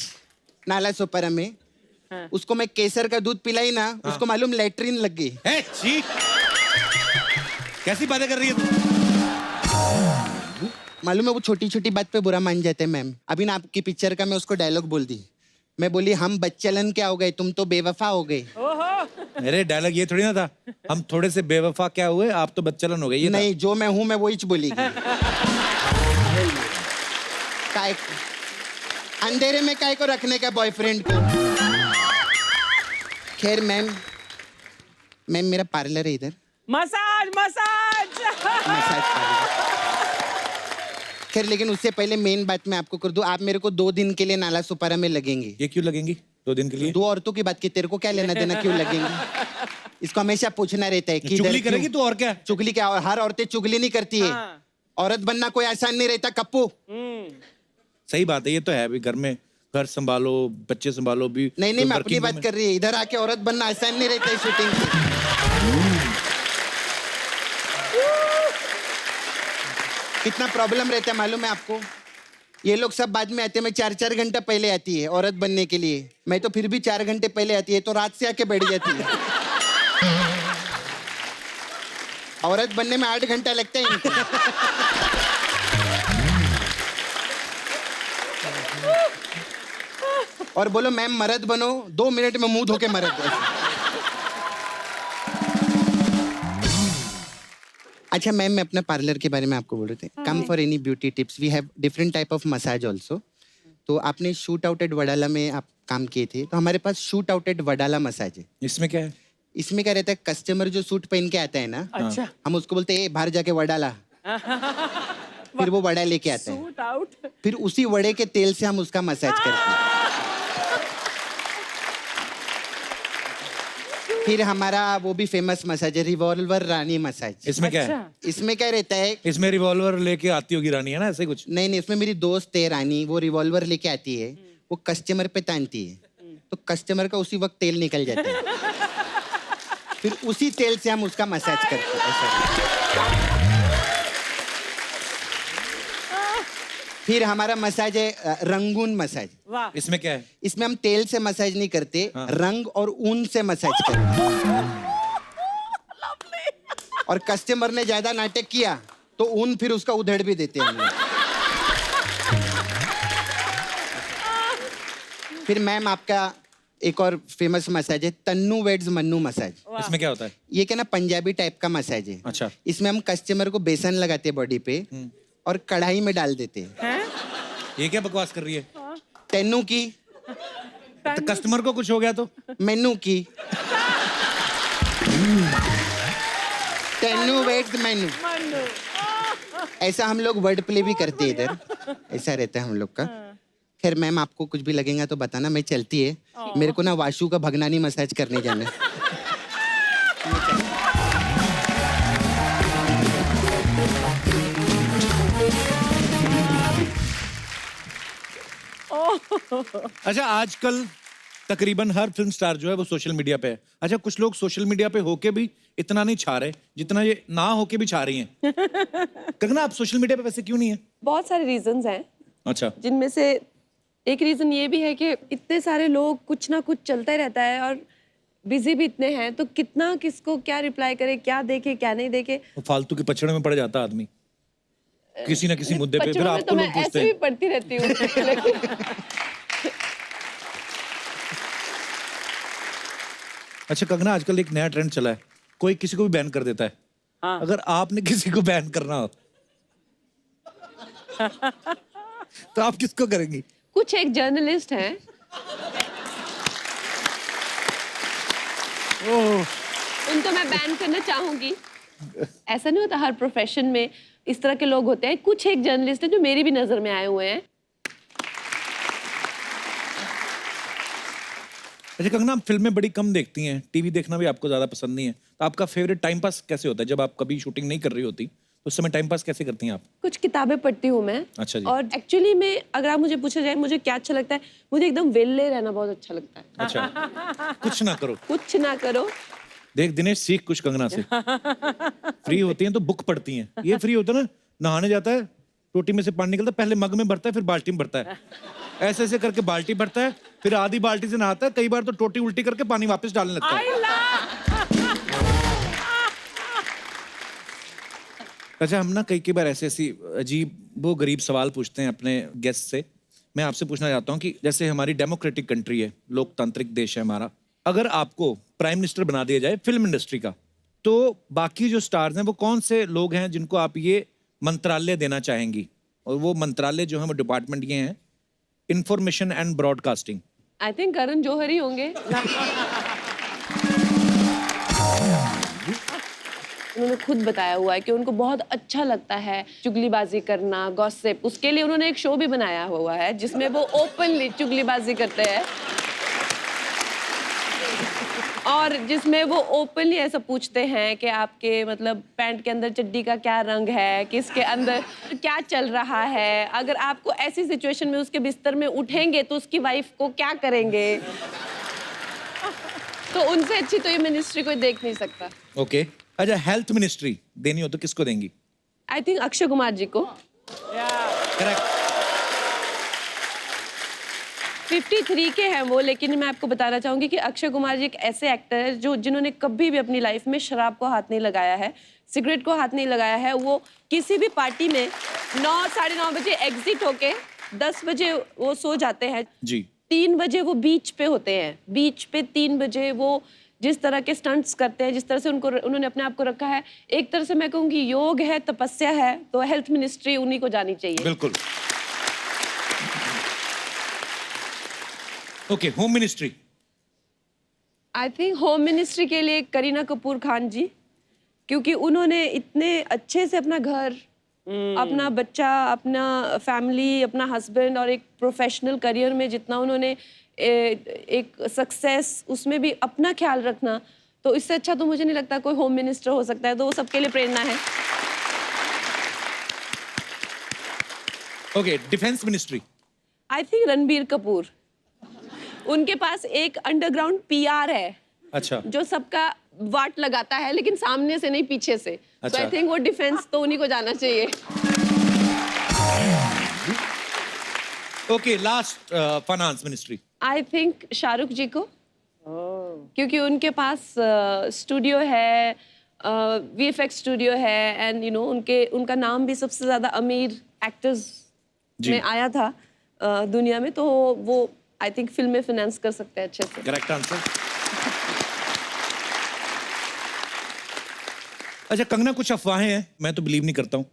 नाला सोपारा में, उसको मैं केसर का दूध पिलाई ना, उसको मालूम लेटरिन लग गई। कैसी बातें कर रही है तू? मालूम है वो छोटी छोटी बात पे बुरा मान जाते हैं मैम। अभी ना आपकी पिक्चर का मैं उसको डायलॉग बोल दी, मैं बोली हम बच्चलन क्या हो गए, तुम तो बेवफा हो गए। अरे डायलॉग ये थोड़ी ना था, हम थोड़े से बेवफा क्या हुए, आप तो बच्चलन हो गए। ये नहीं, जो मैं हूं मैं वही बोली। काय अंधेरे में काय को रखने का बॉयफ्रेंड को। खैर मैम मेरा पार्लर है इधर, मसाज खैर लेकिन उससे पहले मेन बात मैं आपको कर दूं, आप मेरे को 2 दिन के लिए नाला सुपारा में लगेंगे। ये क्यों लगेंगी 2 दिन के लिए? 2 औरतों की बात की, तेरे को क्या लेना देना क्यों लगेंगी? इसको हमेशा पूछना रहता है कि चुगली करेगी तू और क्या? चुगली क्या? और हर औरतें चुगली नहीं करती है। औरत बनना कोई आसान नहीं रहता कप्पू। सही बात है, ये तो है। अभी घर में घर संभालो, बच्चे संभालो भी। नहीं मैं अपनी बात कर रही है, इधर आके औरत बनना आसान नहीं रहता है शूटिंग से। कितना प्रॉब्लम रहता है मालूम है आपको? ये लोग सब बाद में आते हैं, मैं 4 घंटा पहले आती है औरत बनने के लिए, मैं तो फिर भी 4 घंटे पहले आती है, तो रात से आके बैठ जाती है। औरत बनने में 8 घंटा लगता है इनको। और बोलो मैम मर्द बनो, 2 मिनट में मुंह धो के मर्द। अच्छा मैम, मैं अपना पार्लर के बारे में आपको बोल रहे थे. Come for any beauty tips, we have different type of massage also. तो आपने शूट आउट एट वडाला में आप काम किए थे, तो हमारे पास शूट आउट एट वडाला मसाज है. इसमें क्या है? इसमें क्या रहता है, कस्टमर जो सूट पहन के आता है ना, अच्छा। हम उसको बोलते हैं बाहर जाके वडाला, फिर वो वड़ा लेके आता है, सूट आउट। फिर उसी वड़े के तेल से हम उसका मसाज करते हैं. फिर हमारा वो भी फेमस मसाज है, रिवॉल्वर रानी मसाज. इसमें क्या है? इसमें क्या रहता है, इसमें रिवॉल्वर लेके आती होगी रानी, है ना, ऐसे कुछ? नहीं, इसमें मेरी दोस्त है रानी, वो रिवॉल्वर लेके आती है, वो कस्टमर पे तानती है, तो कस्टमर का उसी वक्त तेल निकल जाता है, फिर उसी तेल से हम उसका मसाज करते हैं. फिर हमारा मसाज है रंगून मसाज. इसमें क्या है? इसमें हम तेल से मसाज नहीं करते, रंग और ऊन से मसाज करते हैं. और कस्टमर ने ज्यादा नाटक किया तो ऊन फिर उसका उधेड़ भी देते हैं हम लोग. फिर मैम आपका एक और फेमस मसाज है तन्नू वेड्स मन्नू मसाज. इसमें क्या होता है? ये क्या ना पंजाबी टाइप का मसाज है. अच्छा. इसमें हम कस्टमर को बेसन लगाते हैं बॉडी पे और कढ़ाई में डाल देते हैं. ये क्या बकवास कर रही है? तेनू की, तो कस्टमर को कुछ हो गया तो? मेनू की. तेनू वेट्स मेनू. ऐसा हम लोग वर्ड प्ले भी करते हैं इधर, ऐसा रहता है हम लोग का. खैर मैम, आपको कुछ भी लगेगा तो बताना, मैं चलती है, मेरे को ना वाशु का भगनानी मसाज करने जाना है. अच्छा, आजकल तकरीबन हर फिल्म स्टार जो है वो सोशल मीडिया पे है. अच्छा, कुछ लोग सोशल मीडिया पे होके भी इतना नहीं छा रहे जितना ये ना होके भी छा रही हैं. कंगना, आप सोशल मीडिया पे वैसे क्यों नहीं है? बहुत सारे रीजंस हैं. अच्छा. जिनमें से एक रीजन ये भी है कि इतने सारे लोग, कुछ ना कुछ चलता ही रहता है और बिजी भी इतने हैं, तो कितना किसको क्या रिप्लाई करे, क्या देखे क्या नहीं देखे. फालतू के पछड़े में पड़ जाता आदमी किसी ना किसी मुद्दे पे. फिर आपको तो लोग मैं पूछते ऐसे भी हैं. पढ़ती रहती हूँ. अच्छा कंगना, आजकल एक नया ट्रेंड चला है, कोई किसी को भी बैन कर देता है. हाँ. अगर आपने किसी को बैन करना हो तो आप किसको करेंगी? कुछ एक जर्नलिस्ट हैं, उनको मैं बैन करना चाहूंगी. ऐसा नहीं होता, हर प्रोफेशन में इस तरह के लोग होते हैं. कुछ एक जर्नलिस्ट हैं जो मेरी भी नजर में आए हुए हैं. अच्छा कंगना, आप फिल्में बड़ी कम देखती हैं, टीवी देखना भी आपको ज्यादा पसंद नहीं है, तो आपका फेवरेट टाइम पास कैसे होता है जब आप कभी शूटिंग नहीं कर रही होती, तो उस समय टाइम पास कैसे करती हैं आप? कुछ किताबें पढ़ती हूँ मैं. अच्छा जी. और एक्चुअली में अगर आप मुझे पूछा जाए मुझे क्या अच्छा लगता है, मुझे एकदम वेले रहना बहुत अच्छा लगता है. अच्छा, कुछ ना करो. कुछ ना करो. देख दिनेश, सीख कुछ कंगना से. फ्री होती हैं तो बुक पढ़ती हैं, ये फ्री होता है ना, नहाने जाता है, टोटी में से पानी निकलता है, पहले मग में भरता है, फिर बाल्टी में भरता है, ऐसे ऐसे करके बाल्टी भरता है, फिर आधी बाल्टी से नहाता है, कई बार तो टोटी उल्टी करके पानी वापस डालने लगता है. अच्छा, हम ना कई बार ऐसे ऐसी अजीब वो गरीब सवाल पूछते हैं अपने गेस्ट से. मैं आपसे पूछना चाहता हूँ कि जैसे हमारी डेमोक्रेटिक कंट्री है, लोकतांत्रिक देश है हमारा, अगर आपको प्राइम मिनिस्टर बना दिया जाए फिल्म इंडस्ट्री का, तो बाकी जो स्टार्स हैं वो कौन से लोग हैं जिनको आप ये मंत्रालय देना चाहेंगी? और वो मंत्रालय जो है वो डिपार्टमेंट ये हैं, information and broadcasting. I think Karan Johar ही होंगे. उन्होंने खुद बताया हुआ है कि उनको बहुत अच्छा लगता है चुगलीबाजी करना, गॉसिप. उसके लिए उन्होंने एक शो भी बनाया हुआ है जिसमें वो ओपनली चुगलीबाजी करते हैं और जिसमें वो ओपनली ऐसा पूछते हैं कि आपके मतलब पैंट के अंदर चड्डी का क्या रंग है, किसके अंदर क्या चल रहा है, अगर आपको ऐसी सिचुएशन में उसके बिस्तर में उठेंगे तो उसकी वाइफ को क्या करेंगे. तो उनसे अच्छी तो ये मिनिस्ट्री कोई देख नहीं सकता. ओके. अच्छा, हेल्थ मिनिस्ट्री देनी हो तो किसको देंगी? आई थिंक अक्षय कुमार जी को. करेक्ट. 53 के हैं वो, लेकिन मैं आपको बताना चाहूंगी कि अक्षय कुमार जी एक ऐसे एक्टर है जो जिन्होंने कभी भी अपनी लाइफ में शराब को हाथ नहीं लगाया है, सिगरेट को हाथ नहीं लगाया है. वो किसी भी पार्टी में 9 साढ़े 9 बजे एग्जिट होके 10 बजे वो सो जाते हैं जी. 3 बजे वो बीच पे होते हैं. बीच पे 3 बजे वो जिस तरह के स्टंट्स करते हैं, जिस तरह से उन्होंने अपने आप को रखा है, एक तरह से मैं कहूँगी योग है, तपस्या है, तो हेल्थ मिनिस्ट्री उन्हीं को जानी चाहिए। बिल्कुल। Okay, home ministry. I think home ministry के लिए करीना कपूर खान जी, क्योंकि उन्होंने इतने अच्छे से अपना घर, अपना बच्चा, अपना फैमिली, अपना हस्बैंड और एक प्रोफेशनल करियर में जितना उन्होंने एक सक्सेस, उसमें भी अपना ख्याल रखना, तो इससे अच्छा तो मुझे नहीं लगता कोई होम मिनिस्टर हो सकता है। तो वो सबके लिए प्रेरणा है। Okay, defence ministry. I think Ranbir Kapoor, उनके पास एक अंडरग्राउंड पीआर है। अच्छा। जो सबका वाट लगाता है, लेकिन सामने से नहीं, पीछे से। तो आई थिंक वो डिफेंस तो उन्हीं को जाना चाहिए। Okay, last finance ministry. I think Shahrukh ji को, क्योंकि उनके पास स्टूडियो है, वीएफएक्स स्टूडियो है, एंड यू नो उनका नाम भी सबसे ज्यादा अमीर एक्टर्स में आया था दुनिया में, तो वो आई थिंक फिल्में फाइनेंस कर सकते हैं अच्छे से। Correct answer. अच्छा कंगना, कुछ अफवाहें हैं, मैं तो बिलीव नहीं करता हूँ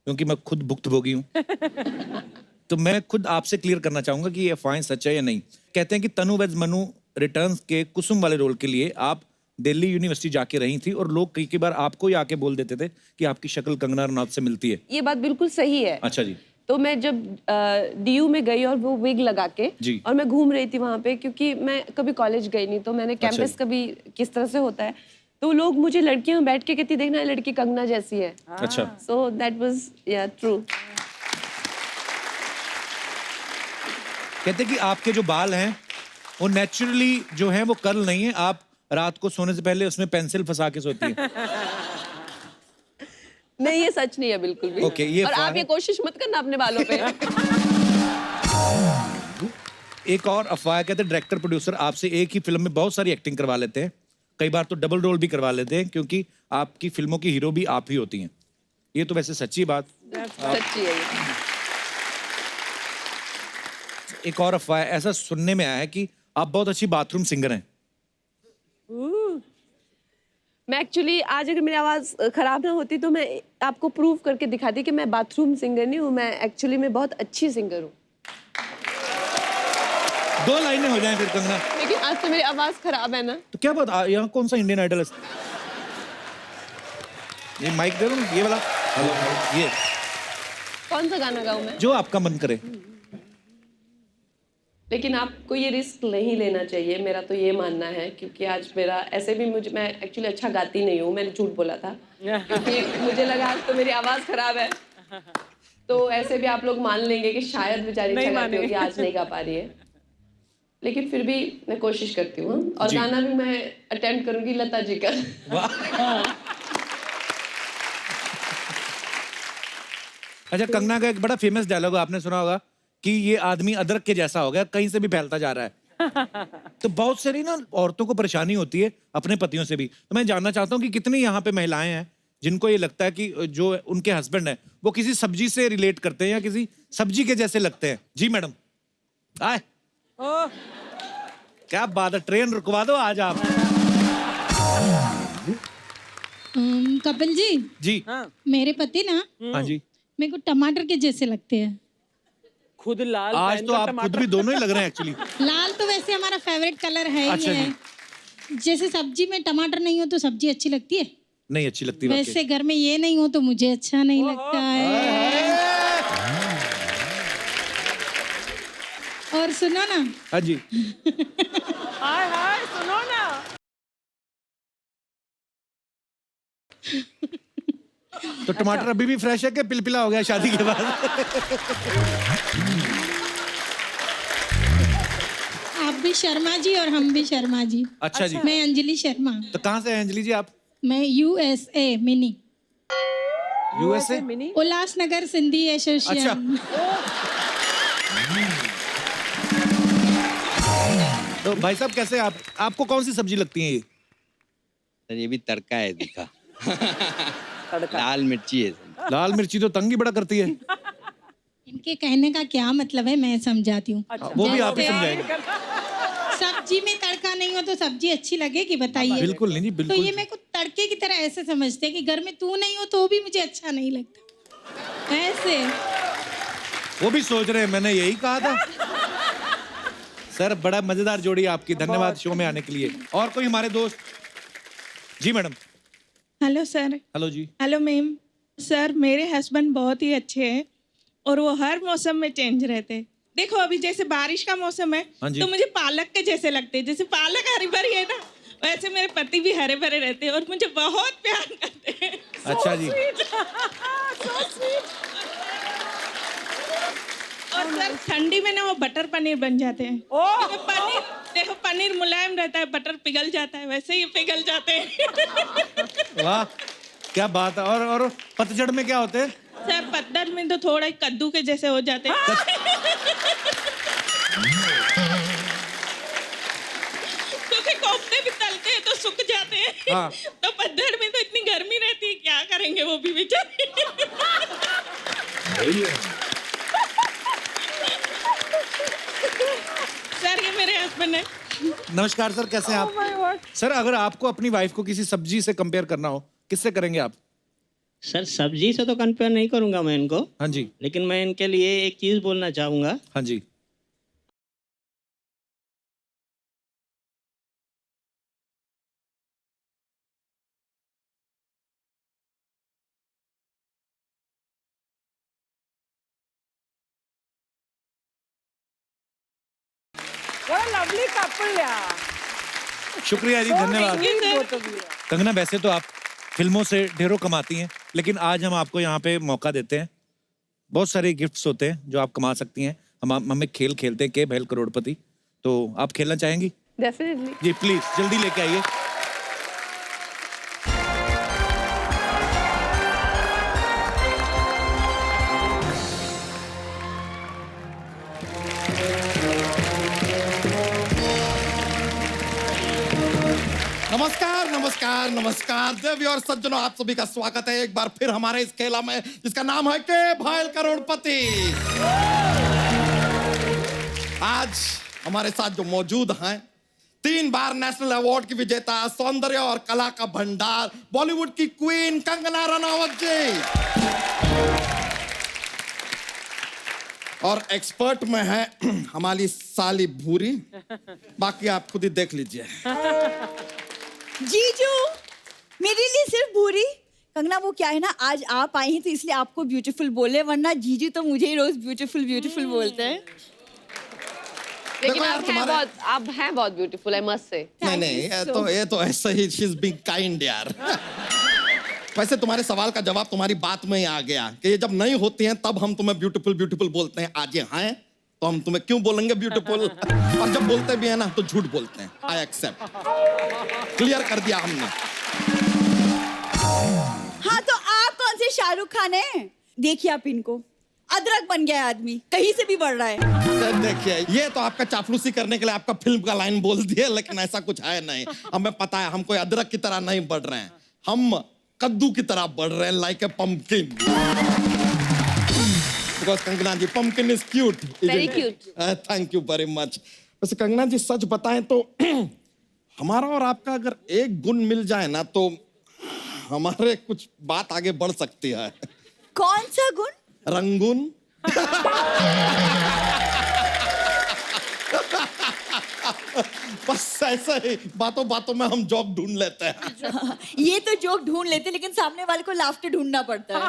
क्योंकि मैं खुद भुक्तभोगी हूँ। तो मैं खुद आपसे क्लियर करना चाहूंगा कि ये अफवाहें सच है या नहीं। कहते हैं कि तनु वेज मनु रिटर्न्स के कुसुम वाले रोल के लिए आप दिल्ली यूनिवर्सिटी जाके रही थी और लोग कई बार आपको ही आके बोल देते थे कि आपकी शक्ल कंगना रनौत से मिलती है। ये बात बिल्कुल सही है। अच्छा जी। तो मैं जब डीयू में गई और वो विग लगा के जी। और मैं घूम रही थी वहाँ पे, क्योंकि मैं कभी कॉलेज गई नहीं, तो मैंने कैंपस कभी किस तरह से होता है, तो लोग मुझे लड़कियां बैठ के कहती, देखना लड़की कंगना जैसी है। अच्छा। सो दैट वाज या ट्रू। कहते हैं कि आपके जो बाल हैं वो नेचुरली जो है वो कर्ल नहीं है, आप रात को सोने से पहले उसमें पेंसिल फंसा के सोती है। नहीं, ये सच नहीं है बिल्कुल भी। ओके, ये और आप ये कोशिश मत करना अपने बालों पे। एक और अफवाह, कहते हैं डायरेक्टर प्रोड्यूसर आपसे एक ही फिल्म में बहुत सारी एक्टिंग करवा लेते हैं, कई बार तो डबल रोल भी करवा लेते हैं, क्योंकि आपकी फिल्मों की हीरो भी आप ही होती हैं। ये तो वैसे सच्ची बात। सच्ची है ये। एक और अफवाह, ऐसा सुनने में आया है कि आप बहुत अच्छी बाथरूम सिंगर हैं। मैं एक्चुअली आज अगर मेरी आवाज खराब ना होती तो मैं आपको प्रूव करके दिखाती कि मैं बाथरूम सिंगर नहीं हूँ, मैं एक्चुअली मैं बहुत अच्छी सिंगर हूँ। 2 लाइनें हो जाएं फिर कंगना। लेकिन आज तो मेरी आवाज खराब है ना। तो क्या बात, यहाँ कौन सा इंडियन आइडल है? ये माइक दे दो, ये वाला। हेलो, ये कौन सा गाना गाऊं मैं? जो आपका मन करे। लेकिन आपको ये रिस्क नहीं लेना चाहिए, मेरा तो ये मानना है, क्योंकि आज मेरा ऐसे भी मैं एक्चुअली अच्छा गाती नहीं हूँ, मैंने झूठ बोला था क्योंकि मुझे लगा आज तो मेरी आवाज़ खराब है, तो ऐसे भी आप लोग मान लेंगे कि शायद बेचारी अच्छा गाती होगी, आज नहीं गा पा रही है। लेकिन फिर भी मैं कोशिश करती हूँ, और गाना भी मैं अटेम्प्ट करूँगी लता जी का। अच्छा, कंगना का एक बड़ा फेमस डायलॉग आपने सुना होगा कि ये आदमी अदरक के जैसा हो गया, कहीं से भी फैलता जा रहा है। तो बहुत सारी ना औरतों को परेशानी होती है अपने पतियों से भी। तो मैं जानना चाहता हूँ कि कितनी यहाँ पे महिलाएं हैं जिनको ये लगता है कि जो उनके हस्बैंड है वो किसी सब्जी से रिलेट करते हैं या किसी सब्जी के जैसे लगते हैं। जी मैडम, आए। क्या बात है, ट्रेन रुकवा दो आज आप। कपिल जी। जी। मेरे पति ना, हाँ जी, मेरे को टमाटर के जैसे लगते हैं। खुद लाल, आज तो आप खुद भी दोनों ही लग रहे हैं एक्चुअली। लाल तो वैसे हमारा फेवरेट कलर है ही अच्छा है। जैसे सब्जी में टमाटर नहीं हो तो सब्जी अच्छी लगती है? नहीं अच्छी लगती। वैसे घर में ये नहीं हो तो मुझे अच्छा नहीं लगता है। और सुनो ना। हाँ जी। हाय हाय, सुनो ना। तो टमाटर अभी भी फ्रेश है कि पिलपिला हो गया शादी के बाद? आप भी शर्मा जी और हम भी शर्मा जी। अच्छा जी। मैं अंजलि शर्मा। तो कहाँ से हैं अंजलि जी आप? मैं USA mini. USA mini? Ulhasnagar Sindhi association. तो भाई साहब कैसे आप, आपको कौन सी सब्जी लगती है ये? ये भी तड़का है दिखा। लाल मिर्ची है। लाल मिर्ची तो तंग ही बड़ा करती है। इनके कहने का क्या मतलब है मैं समझाती हूँ। वो भी आप ही समझाएंगे। सब्जी में तड़का नहीं हो तो सब्जी अच्छी लगेगी, बताइए? बिल्कुल नहीं जी, तो बिल्कुल। ये मेरे को तड़के की तरह ऐसे समझते हैं कि घर में तू नहीं हो तो भी मुझे अच्छा नहीं लगता, ऐसे। वो भी सोच रहे हैं, मैंने यही कहा था। सर बड़ा मजेदार जोड़ी आपकी, धन्यवाद शो में आने के लिए। और कोई हमारे दोस्त? जी मैडम। Hello sir. हेलो जी। Hello ma'am. सर मेरे हस्बैंड बहुत ही अच्छे हैं और वो हर मौसम में चेंज रहते हैं। देखो अभी जैसे बारिश का मौसम है तो मुझे पालक के जैसे लगते हैं, जैसे पालक हरी भरी है ना वैसे मेरे पति भी हरे भरे रहते हैं और मुझे बहुत प्यार करते हैं। अच्छा जी। और सर ठंडी में ना वो बटर पनीर बन जाते हैं। क्योंकि पनीर देखो पनीर मुलायम रहता है, बटर पिघल जाता है, वैसे ही पिघल जाते हैं। वाह क्या बात है। और पतझड़ में क्या होते हैं? सर पतझड़ में तो थोड़ा ही कद्दू के जैसे हो जाते हैं। क्योंकि कोफ्ते भी तलते हैं तो सूख जाते हैं। हाँ। तो पतझड़ में तो इतनी गर्मी रहती है, क्या करेंगे वो भी बेचारे। सर ये मेरे हस्बैंड है। नमस्कार सर, कैसे हैं आप? सर अगर आपको अपनी वाइफ को किसी सब्जी से कंपेयर करना हो, किससे करेंगे आप? सर सब्जी से तो कंपेयर नहीं करूंगा मैं इनको। हाँ जी। लेकिन मैं इनके लिए एक चीज बोलना चाहूंगा। हाँ जी। What a lovely couple, yeah. शुक्रिया जी, धन्यवाद। कंगना वैसे तो आप फिल्मों से ढेरों कमाती हैं, लेकिन आज हम आपको यहाँ पे मौका देते हैं। बहुत सारे गिफ्ट्स होते हैं जो आप कमा सकती हैं। हम एक खेल खेलते हैं, के भैल करोड़पति। तो आप खेलना चाहेंगी? Definitely. जी प्लीज जल्दी लेके आइए। नमस्कार नमस्कार नमस्कार देवी और सज्जनों, आप सभी का स्वागत है एक बार फिर हमारे इस खेला में जिसका नाम है के भैल करोड़पति। आज हमारे साथ जो मौजूद हैं, 3 बार नेशनल अवार्ड की विजेता, सौंदर्य और कला का भंडार, बॉलीवुड की क्वीन कंगना रनावत जी, और एक्सपर्ट में है हमारी साली भूरी। बाकी आप खुद ही देख लीजिए। जीजू मेरे लिए सिर्फ भूरी। कंगना वो क्या है ना, आज आप आई हैं तो इसलिए आपको ब्यूटीफुल बोले, वरना जीजू तो मुझे ही रोज ब्यूटीफुल ब्यूटीफुल बोलते हैं। लेकिन आप हैं बहुत ब्यूटीफुल, आई मस्ट से। नहीं ये तो ऐसा ही, शी इज बीइंग काइंड यार। वैसे तुम्हारे सवाल का जवाब तुम्हारी बात में ही आ गया कि ये जब नहीं होती हैं तब हम तुम्हें ब्यूटीफुल ब्यूटीफुल बोलते हैं। आज ये हैं तो हम तुम्हें क्यों बोलेंगे ब्यूटीफुल, और जब बोलते भी है ना तो झूठ बोलते हैं। आई एक्सेप्ट, क्लियर कर दिया हमने। हाँ तो आप कौन से शाहरुख खान हैं? देखिए आप इनको, अदरक बन गया आदमी, कहीं से भी बढ़ रहा है। देखिए ये तो आपका चापलूसी करने के लिए आपका फिल्म का लाइन बोल दिया, लेकिन ऐसा कुछ है नहीं। हमें पता है हम कोई अदरक की तरह नहीं बढ़ रहे हैं, हम कद्दू की तरह बढ़ रहे हैं, like a pumpkin. Because Kangana ji, pumpkin is cute. Very cute. Thank you very much. वैसे कंगना जी सच बताएं तो हमारा और आपका अगर एक गुण मिल जाए ना तो हमारे कुछ बात आगे बढ़ सकती है। कौन सा गुण? रंगून। बस ऐसा ही बातों बातों में हम जोक ढूंढ लेते हैं। ये तो जोक ढूंढ लेते, लेकिन सामने वाले को लाफ्टर ढूंढना पड़ता है।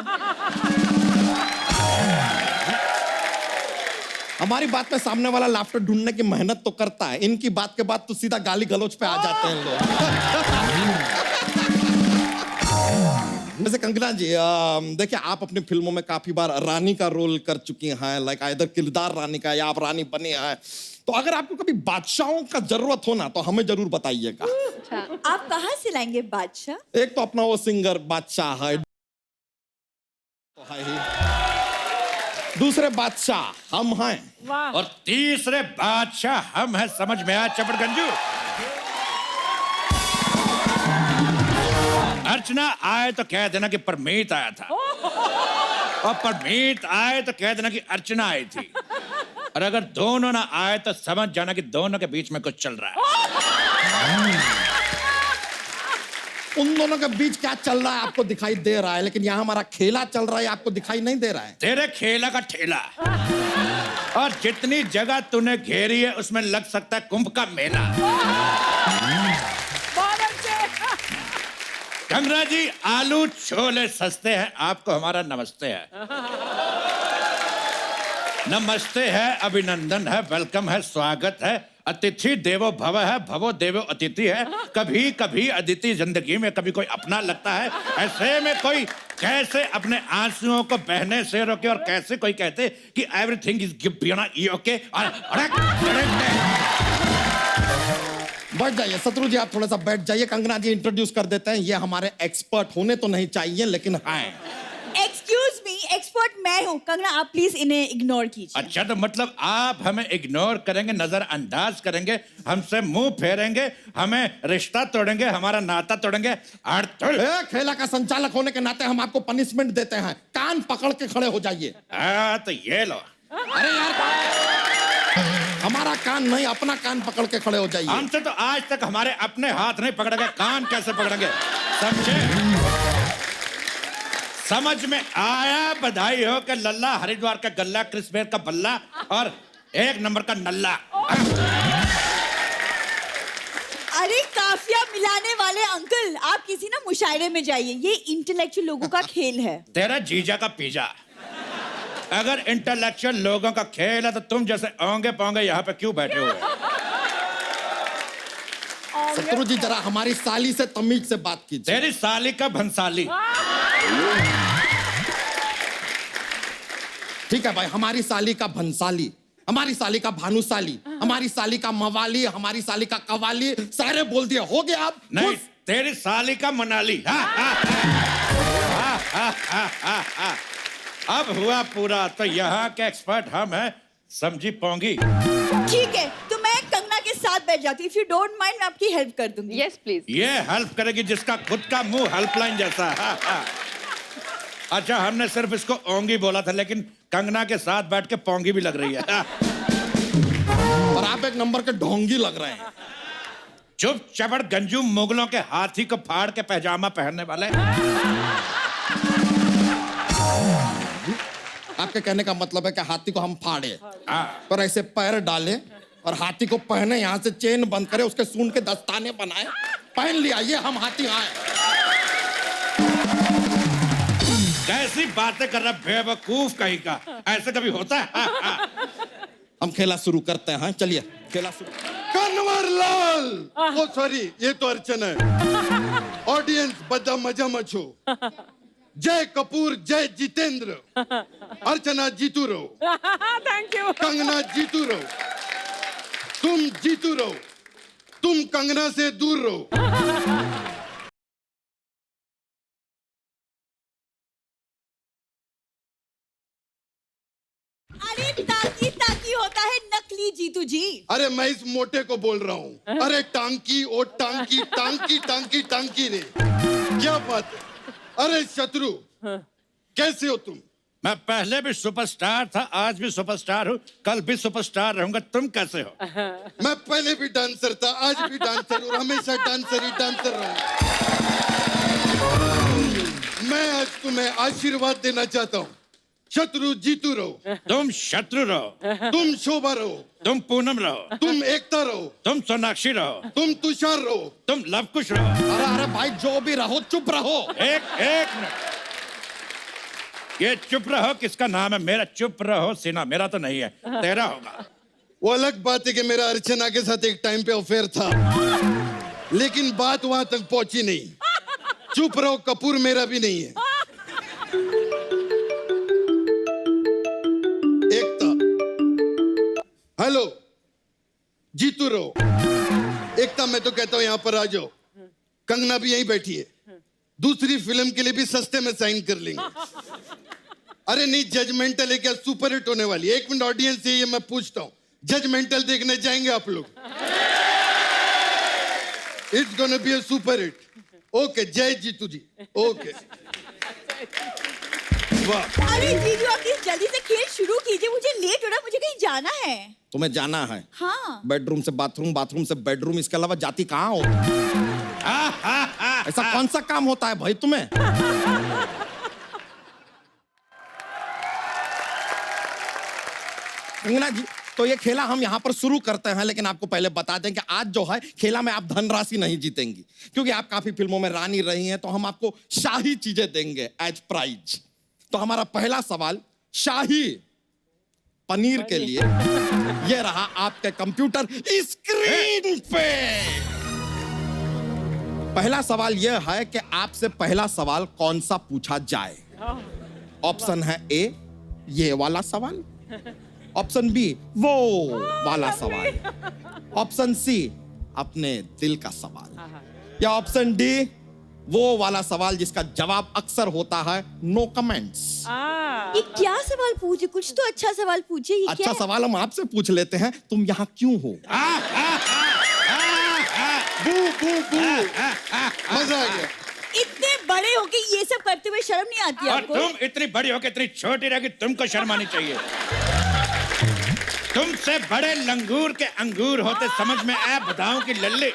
हमारी बात में सामने वाला लाफ्टर ढूंढने की मेहनत तो करता है, इनकी बात के बाद तो सीधा गाली गलौज पे आ जाते हैं लोग। वैसे कंगना जी देखिए, आप अपनी फिल्मों में काफी बार रानी का रोल कर चुकी हैं, लाइक आइदर किरदार रानी का या आप रानी बनी हैं। तो अगर आपको कभी बादशाहों का जरूरत हो ना तो हमें जरूर बताइएगा। आप कहाँ से लाएंगे बादशाह? एक तो अपना वो सिंगर बादशाह है, दूसरे बादशाह हम हैं, और तीसरे बादशाह हम हैं। समझ में आया चपड़गंजू? अर्चना आए तो कह देना कि परमीत आया था, और परमीत आए तो कह देना कि अर्चना आई थी। और अगर दोनों ना आए तो समझ जाना कि दोनों के बीच में कुछ चल रहा है। उन दोनों के बीच क्या चल रहा है आपको दिखाई दे रहा है, लेकिन यहाँ हमारा खेला चल रहा है आपको दिखाई नहीं दे रहा है। तेरे खेला का ठेला, और जितनी जगह तूने घेरी है उसमें लग सकता है कुंभ का मेला। कंगना जी, आलू छोले सस्ते हैं, आपको हमारा नमस्ते है। नमस्ते है, अभिनंदन है, वेलकम है, स्वागत है। अतिथि देवो भव है, भवो देवो अतिथि है। कभी कभी अदिति जिंदगी में कभी कोई अपना लगता है। ऐसे में कोई कैसे अपने आंसुओं को बहने से रोके, और कैसे कोई कहते कि एवरीथिंग इज ओके। बैठ जाइए शत्रु जी, आप थोड़ा सा बैठ जाइए। कंगना जी इंट्रोड्यूस कर देते हैं। ये हमारे एक्सपर्ट होने तो नहीं चाहिए लेकिन हैं। एक्सक्यूज मी, एक्सपर्ट मैं हूँ। कंगना आप प्लीज इन्हें इग्नोर कीजिए। अच्छा, तो मतलब आप हमें इग्नोर करेंगे, नजरअंदाज करेंगे, हमसे मुंह फेरेंगे, हमें रिश्ता तोड़ेंगे, हमारा नाता तोड़ेंगे। खेला का संचालक होने के नाते हम आपको पनिशमेंट देते हैं। कान पकड़ के खड़े हो जाइए। तो ये लो। अरे यार, हमारा कान नहीं, अपना कान पकड़ के खड़े हो जाइए। हमसे तो आज तक हमारे अपने हाथ नहीं पकड़ेंगे, कान कैसे पकड़ेंगे? समझे? समझ में आया? बधाई हो कि लल्ला हरिद्वार का गल्ला, क्रिस्मेर का बल्ला और एक नंबर का नल्ला। अरे काफिया मिलाने वाले अंकल, आप किसी ना मुशायरे में जाइए। ये इंटेलेक्चुअल लोगों का खेल है। तेरा जीजा का पिज्जा। अगर इंटेलेक्चुअल लोगों का खेल है तो तुम जैसे ओंगे पोंगे यहाँ पे क्यों बैठे हुए? शत्रु जी, जरा हमारी साली से तमीज से बात कीजिए। तेरी साली का भंसाली। ठीक है भाई, हमारी साली का भंसाली, हमारी साली का भानुसाली, हमारी साली का मवाली, हमारी साली का कवाली, सारे बोल दिए। हो गया आप? नहीं, तेरी साली का मनाली। अब हुआ पूरा। तो यहाँ के एक्सपर्ट हम हैं, समझी पोंगी। ठीक है, तो मैं कंगना के साथ बैठ जाती हूँ। इफ यू डोंट माइंड, मैं आपकी हेल्प कर दूंगी। Yes please. ये हेल्प करेगी जिसका खुद का मुंह हेल्पलाइन जैसा है। अच्छा, हमने सिर्फ इसको ओंगी बोला था, लेकिन कंगना के साथ बैठ के पोंगी भी लग रही है। और आप एक नंबर के ढोंगी लग रहे हैं। चुप चबड़ गंजू मुगलों के हाथी को फाड़ के पैजामा पहनने वाले। आपके कहने का मतलब है कि हाथी को हम फाड़े और ऐसे पैर डाले और हाथी को पहने, यहाँ से चेन बंद करे, उसके सूंड के दस्ताने बनाए, पहन लिया, ये हम हाथी आए। कैसी बातें कर रहा बेवकूफ कहीं का? ऐसे कभी होता है? हम खेला शुरू करते हैं। चलिए खेला शुरू। कन्वर लाल, ओ सॉरी, ये तो अर्चना है। ऑडियंस बदा मजा मचो। जय कपूर, जय जितेंद्र। अर्चना जीतू रहो। Thank you. कंगना जीतू रहो। तुम जीतू रहो। तुम कंगना से दूर रहो। अरे टांकी टांकी होता है नकली जीतू जी। अरे मैं इस मोटे को बोल रहा हूँ। अरे टांकी, ओ टांकी, टांकी टांकी टांकी रे, क्या बात है? अरे शत्रु, कैसे हो तुम? मैं पहले भी सुपरस्टार था, आज भी सुपरस्टार हूँ, कल भी सुपरस्टार रहूंगा। तुम कैसे हो? मैं पहले भी डांसर था, आज भी डांसर और हमेशा डांसर ही डांसर रहूंगा। मैं आज तुम्हें आशीर्वाद देना चाहता हूँ। शत्रु जीतू रहो। तुम शत्रु रहो। तुम शोभा रहो। तुम पूनम रहो। तुम एकता रहो। तुम सोनाक्षी रहो। तुम तुषार रहो। तुम लवकुश रहो। अरे अरे भाई, जो भी रहो चुप रहो। एक मिनट, ये चुप रहो किसका नाम है? मेरा चुप रहो सिन्हा, मेरा तो नहीं है, तेरा होगा। वो अलग बात है कि मेरा अर्चना के साथ एक टाइम पे अफेयर था, लेकिन बात वहां तक पहुंची नहीं। चुप रहो कपूर मेरा भी नहीं है। एकता, हेलो, जीतू रहो। एकता, मैं तो कहता हूं यहां पर आ जाओ। कंगना भी यहीं बैठी है, दूसरी फिल्म के लिए भी सस्ते में साइन कर लेंगे। अरे नहीं, जजमेंटल है क्या? सुपर हिट होने वाली है। एक मिनट ऑडियंस से ये मैं पूछता हूं, जजमेंटल देखने जाएंगे आप लोग? It's gonna be a super hit. Okay, जय जीतू जी। ओके, अरे जीजू आप प्लीज जल्दी से खेल शुरू कीजिए, मुझे लेट हो रहा है, मुझे कहीं जाना है। तुम्हें जाना है? हाँ। बेडरूम से बाथरूम, बाथरूम से बेडरूम, इसके अलावा जाती कहाँ हो? ऐसा कौन सा काम होता है भाई तुम्हें? कंगना जी, तो ये खेला हम यहाँ पर शुरू करते हैं, लेकिन आपको पहले बता दें कि आज जो है खेला में आप धनराशि नहीं जीतेंगी, क्योंकि आप काफी फिल्मों में रानी रही हैं, तो हम आपको शाही चीजें देंगे एज प्राइज। तो हमारा पहला सवाल शाही पनीर के लिए, ये रहा आपके कंप्यूटर स्क्रीन पे। पहला सवाल यह है कि आपसे पहला सवाल कौन सा पूछा जाए। ऑप्शन है ए, ये वाला सवाल। ऑप्शन बी, वो वाला सवाल। ऑप्शन सी, अपने दिल का सवाल। या ऑप्शन डी, वो वाला सवाल जिसका जवाब अक्सर होता है नो कमेंट्स। ये क्या सवाल पूछे? कुछ तो अच्छा सवाल पूछे। ये अच्छा क्या सवाल हम आपसे पूछ लेते हैं, तुम यहाँ क्यों हो? बू बू बू। मजा आ गया। इतने बड़े होके ये सब करते हुए शर्म नहीं आती और आपको? तुम इतनी बड़ी होके इतनी छोटी रह, तुमको शर्म आनी चाहिए। तुमसे बड़े लंगूर के अंगूर होते समझ में आया बताऊं कि लल्ले।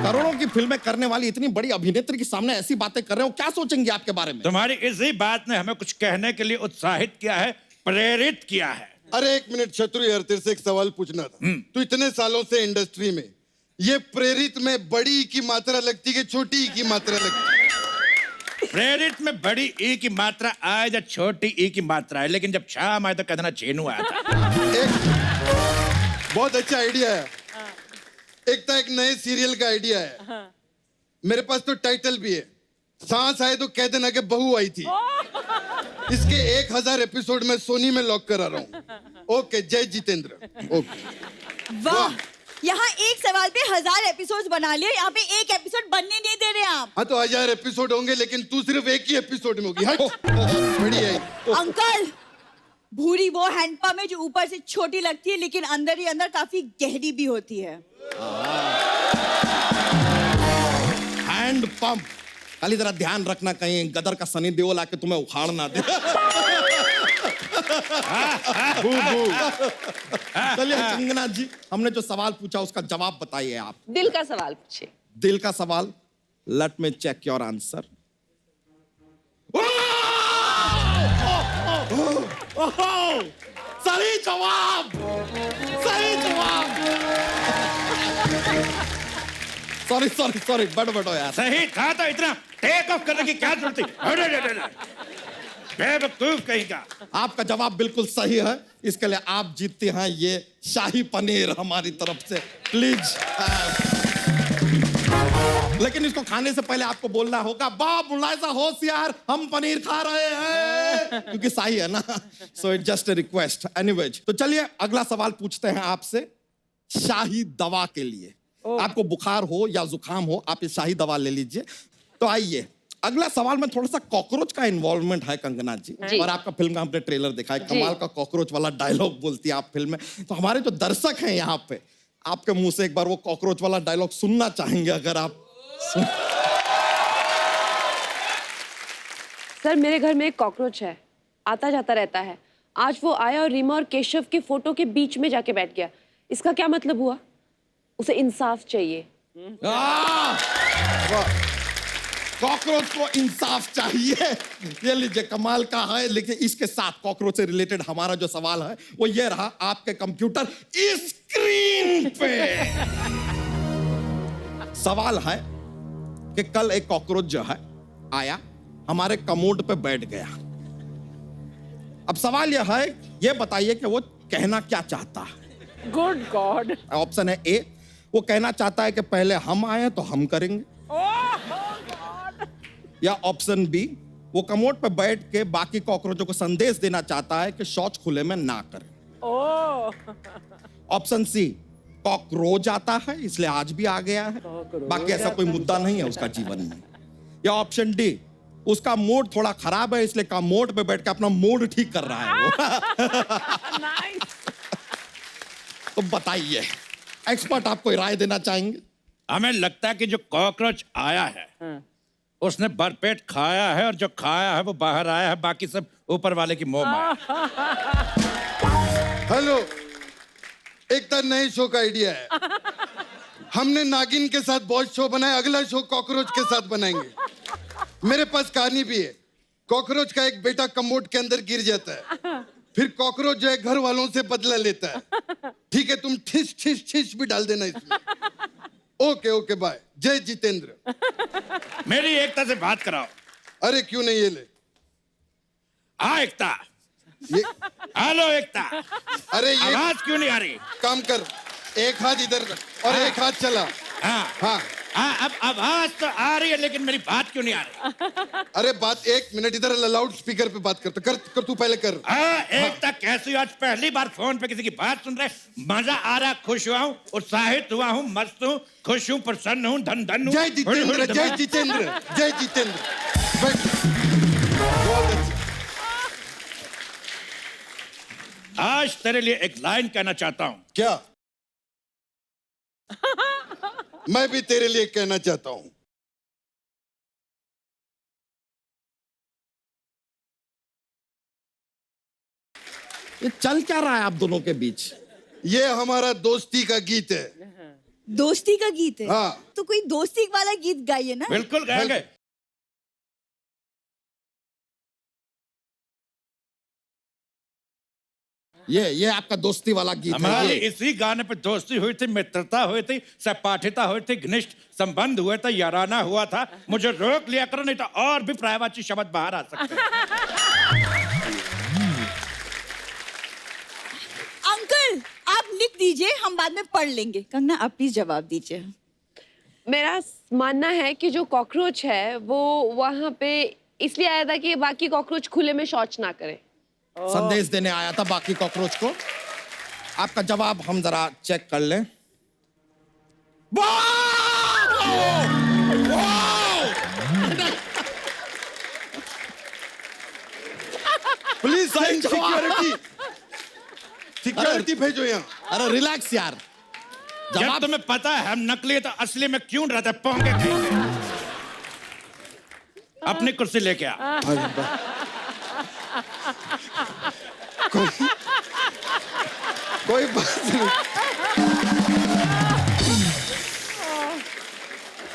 करोड़ों की फिल्में करने वाली इतनी बड़ी अभिनेत्री के सामने ऐसी बातें कर रहे हो, क्या सोचेंगे आपके बारे में? तुम्हारी इसी बात ने हमें कुछ कहने के लिए उत्साहित किया है, प्रेरित किया है। अरे एक मिनट शत्रु यार, तेरे से एक सवाल पूछना था। तू इतने सालों से इंडस्ट्री में, ये प्रेरित में बड़ी की मात्रा लगती है छोटी की मात्रा लगती है? प्रेरित में बड़ी ई की मात्रा आए या छोटी ई की मात्रा है, लेकिन जब शाम आए तो कहना चेनू आया था। बहुत अच्छा आइडिया है। एक नए सीरियल का आइडिया है। मेरे पास तो टाइटल भी है, सांस आए तो कह देना कि बहू आई थी। इसके 1000 एपिसोड में सोनी में लॉक करा रहा हूँ। ओके, जय जितेंद्र। ओके। वाह, यहाँ एक सवाल पे 1000 एपिसोड बना लिए, यहाँ पे एक एपिसोड बनने नहीं दे रहे आप। हाँ तो 1000 एपिसोड होंगे, लेकिन तू सिर्फ एक ही एपिसोड में होगी। हट। बढ़िया है। अंकल, भूरी वो हैंडपंप है जो ऊपर से छोटी लगती है, लेकिन अंदर ही अंदर काफी गहरी भी होती है। Hand pump. खाली जरा ध्यान रखना कहीं गदर का सनी देओल आके तुम्हें उखाड़ ना दे। चलिए कंगना जी, हमने जो सवाल पूछा उसका जवाब बताइए आप। दिल का सवाल पूछिए। दिल का सवाल। Let me check your answer. सही जवाब, सही जवाब। सॉरी सॉरी सॉरी, बड़बड़ो यार। सही था तो इतना टेक ऑफ करने की क्या जरूरत थी? बेवकूफ कहीं का। आपका जवाब बिल्कुल सही है, इसके लिए आप जीतते हैं ये शाही पनीर हमारी तरफ से। प्लीज। लेकिन इसको खाने से पहले आपको बोलना होगा, बाप मुलायजा होशियार, हम पनीर खा रहे हैं, क्योंकि शाही है ना। So it just a request. Anyways, तो चलिए अगला सवाल पूछते हैं आपसे शाही दवा के लिए। आपको बुखार हो या जुकाम हो, आप ये शाही दवा ले लीजिए। तो आइए, अगला सवाल में थोड़ा सा कॉकरोच का इन्वॉल्वमेंट है कंगना जी, और आपका फिल्म का हमने ट्रेलर देखा है, कमाल का कॉकरोच वाला डायलॉग बोलती है आप फिल्म में। तो हमारे जो दर्शक हैं यहाँ पे, आपके मुंह से एक बार वो कॉकरोच वाला डायलॉग सुनना चाहेंगे, अगर आप सर, मेरे घर में एक कॉकरोच है, आता जाता रहता है। आज वो आया और रीमा और केशव के फोटो के बीच में जाके बैठ गया। इसका क्या मतलब हुआ? उसे इंसाफ चाहिए। कॉकरोच को इंसाफ चाहिए। ये लीजिए, कमाल का है। लेकिन इसके साथ कॉकरोच से रिलेटेड हमारा जो सवाल है वो ये रहा आपके कंप्यूटर स्क्रीन पे। सवाल है कि कल एक कॉकरोच जो है आया, हमारे कमोड पे बैठ गया। अब सवाल यह है, ये बताइए कि वो कहना क्या चाहता है। Good God. ऑप्शन है ए, वो कहना चाहता है कि पहले हम आए तो हम करेंगे। या ऑप्शन बी, वो कमोड पे बैठ के बाकी कॉकरोचों को संदेश देना चाहता है कि शौच खुले में ना करें। ऑप्शन सी, कॉकरोच आता है इसलिए आज भी आ गया है, बाकी ऐसा कोई मुद्दा नहीं है उसका जीवन में। या ऑप्शन डी, उसका मूड थोड़ा खराब है इसलिए कमोड पे बैठ के अपना मूड ठीक कर रहा है वो। तो बताइए, एक्सपर्ट आपको राय देना चाहेंगे। हमें लगता है कि जो कॉकरोच आया है उसने भरपेट खाया है और जो खाया है वो बाहर आया है, बाकी सब ऊपर वाले की मोह माया। हेलो, एक नए शो का आइडिया है। हमने नागिन के साथ बहुत शो बनाया, अगला शो कॉकरोच के साथ बनाएंगे। मेरे पास कहानी भी है। कॉकरोच का एक बेटा कमोड के अंदर गिर जाता है, फिर कॉकरोच जो है घर वालों से बदला लेता है। ठीक है, तुम ठिस ठिस ठिस भी डाल देना इसमें। Okay okay bye. जय जितेंद्र। मेरी एकता से बात कराओ। अरे क्यों नहीं, ये ले। हाँ एकता। ये हेलो एकता। अरे ये आवाज क्यों नहीं आ रही? काम कर, एक हाथ इधर और एक हाथ चला। हाँ हाँ अब आवाज तो आ रही है, लेकिन मेरी बात क्यों नहीं आ रही? अरे बात, एक मिनट इधर लाउड स्पीकर पे बात करता कर तू पहले कर। हाँ एकता, कैसी? आज पहली बार फोन पे किसी की बात सुन रहे, मजा आ रहा, खुश हुआ हूँ, उत्साहित हुआ हूँ, मस्त हूँ, खुश हूँ, प्रसन्न हूँ, धन धन हूँ। जय जितेंद्र, जय जितेंद्र, जय जितेंद्र। बहुत अच्छा। आज तेरे लिए एक लाइन कहना चाहता हूँ। क्या? मैं भी तेरे लिए कहना चाहता हूं। ये चल क्या रहा है आप दोनों के बीच? ये हमारा दोस्ती का गीत है। दोस्ती का गीत है? हाँ। तो कोई दोस्ती वाला गीत गाइए ना। बिल्कुल गाएंगे। ये आपका दोस्ती वाला गीत है। हमारी इसी गाने पे दोस्ती हुई थी, मित्रता हुई थी, सहपाठिता हुई थी, घनिष्ठ संबंध हुए थे, याराना हुआ था। मुझे रोक लिया करो, नहीं तो और भी प्रायवाची शब्द बाहर आ सकते हैं। अंकल आप लिख दीजिए, हम बाद में पढ़ लेंगे। कंगना आप प्लीज जवाब दीजिए। मेरा मानना है कि जो कॉकरोच है वो वहाँ पे इसलिए आया था कि बाकी कॉकरोच खुले में शौच ना करे। संदेश देने आया था बाकी कॉकरोच को। आपका जवाब हम जरा चेक कर लें। प्लीज सिक्योरिटी, सिक्योरिटी भेजो यहाँ। अरे रिलैक्स यार। जब तुम्हें पता है हम नकली है तो असली में क्यों रहते पोंगे खेलते? अपनी कुर्सी लेके आ। कोई बात नहीं।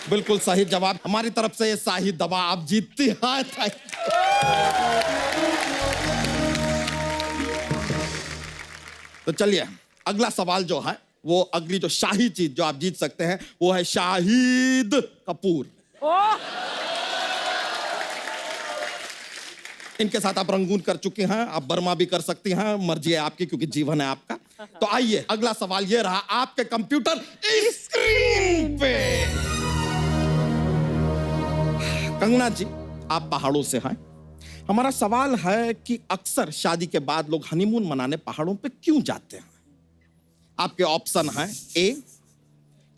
बिल्कुल सही जवाब हमारी तरफ से। ये शाही दवा आप जीतती हैं। तो चलिए अगला सवाल जो है, वो अगली जो शाही चीज जो आप जीत सकते हैं वो है शाहिद कपूर। इनके साथ आप रंगून कर चुके हैं, आप बर्मा भी कर सकती हैं, मर्जी है आपकी क्योंकि जीवन है आपका। तो आइए अगला सवाल ये रहा आपके कंप्यूटर स्क्रीन पे। कंगना जी आप पहाड़ों से हैं। हमारा सवाल है कि अक्सर शादी के बाद लोग हनीमून मनाने पहाड़ों पे क्यों जाते हैं? आपके ऑप्शन हैं। ए,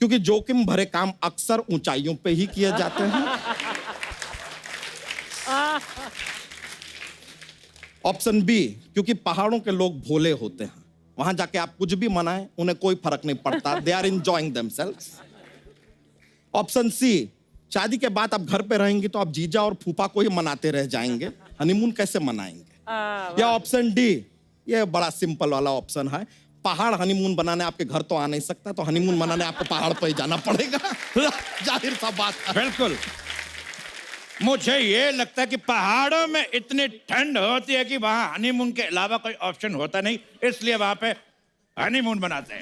क्योंकि जोखिम भरे काम अक्सर ऊंचाइयों पे ही किए जाते हैं। ऑप्शन बी, क्योंकि पहाड़ों के लोग भोले होते हैं, वहां जाके आप कुछ भी मनाएं उन्हें कोई फर्क नहीं पड़ता, they are enjoying themselves. Option C, शादी के बाद आप घर पे रहेंगे तो आप जीजा और फूफा को ही मनाते रह जाएंगे, हनीमून कैसे मनाएंगे। या ऑप्शन डी, ये बड़ा सिंपल वाला ऑप्शन है, पहाड़ हनीमून बनाने आपके घर तो आ नहीं सकता, तो हनीमून मनाने आपको पहाड़ पर ही जाना पड़ेगा। जाहिर सा बात है। बिल्कुल। मुझे ये लगता है कि पहाड़ों में इतनी ठंड होती है कि वहां हनीमून के अलावा कोई ऑप्शन होता नहीं, इसलिए वहां पे हनीमून बनाते हैं।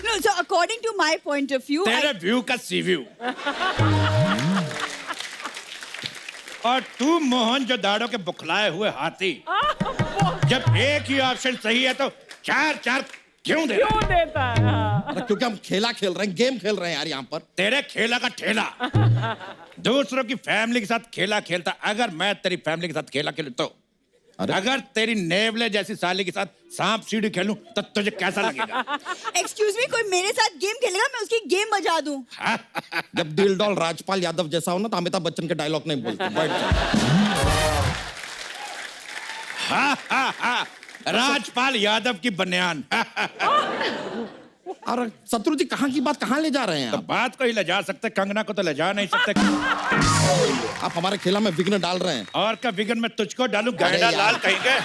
No, so according to my point of view, तेरे व्यू का सी व्यू। और तू मोहन जो दाड़ों के बुखलाए हुए हाथी, जब एक ही ऑप्शन सही है तो चार चार क्यों देता है? क्योंकि हम खेला खेल रहे हैं, गेम खेल रहे हैं यार यहाँ पर। तेरे खेला का ठेला दूसरों की फैमिली के साथ खेला खेलता। अगर मैं तेरी फैमिली के साथ खेला खेलूं तो, अगर तेरी नेवले जैसी साली के साथ सांप सीढ़ी खेलूं तो तुझे कैसा लगेगा? एक्सक्यूज मी, कोई मेरे साथ गेम खेलेगा, मैं उसकी गेम बजा दूं। जब दिल डॉल राजपाल यादव जैसा हो ना तो अमिताभ बच्चन के डायलॉग नहीं बोलते। बैठ जाओ। राजपाल यादव की बनियान। और शत्रु जी कहाँ की बात कहाँ ले जा रहे हैं तो आप? बात को ही ले जा सकते, कंगना को तो ले जा नहीं सकते। आप हमारे खेला में विघ्न डाल रहे हैं। और क्या विघ्न में तुझको डालू, अरे गैंडा यार। लाल कहेंगे।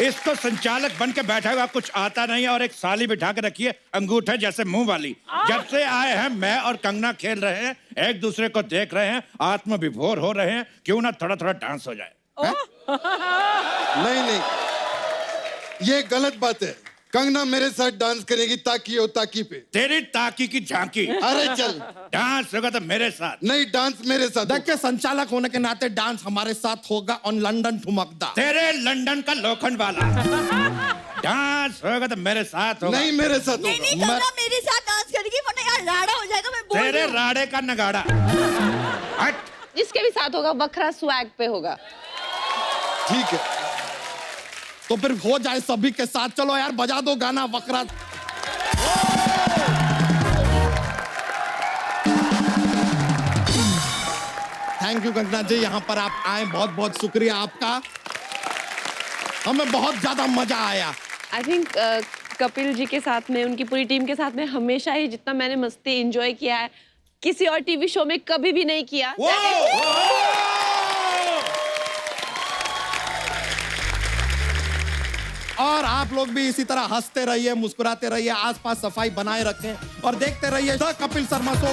इसको संचालक बन के बैठा हुआ, कुछ आता नहीं है, और एक साली बिठा के रखिए अंगूठे जैसे मुंह वाली। जब से आए हैं मैं और कंगना खेल रहे हैं, एक दूसरे को देख रहे हैं, आत्म विभोर हो रहे हैं, क्यों ना थोड़ा थोड़ा डांस हो जाए। नहीं नहीं, ये गलत बात है। कंगना मेरे साथ डांस करेगी ताकी और ताकी पे। तेरी ताकी की झांकी। अरे चल, डांस होगा तो मेरे साथ। नहीं, डांस मेरे साथ। देखिए संचालक होने के नाते डांस हमारे साथ होगा ऑन लंदन ठुमकदा। तेरे लंदन का लोखंड वाला। डांस होगा तो मेरे साथ होगा। नहीं, मेरे साथ नहीं नहीं, कंगना मेरे साथ डांस करेगी, वरना यार राड़ा हो जाएगा। मैं बोल रही तेरे हूँ। राड़े का नगाड़ा। हट। जिसके भी साथ होगा वखरा स्वैग पे होगा। ठीक है, तो फिर हो जाए सभी के साथ। चलो यार बजा दो गाना वकरा। थैंक यू कंगना जी, यहाँ पर आप आए, बहुत बहुत शुक्रिया आपका। हमें बहुत ज्यादा मजा आया। आई थिंक कपिल जी के साथ में, उनकी पूरी टीम के साथ में हमेशा ही जितना मैंने मस्ती एंजॉय किया है किसी और टीवी शो में कभी भी नहीं किया। और आप लोग भी इसी तरह हंसते रहिए, मुस्कुराते रहिए, आसपास सफाई बनाए रखें और देखते रहिए द कपिल शर्मा शो।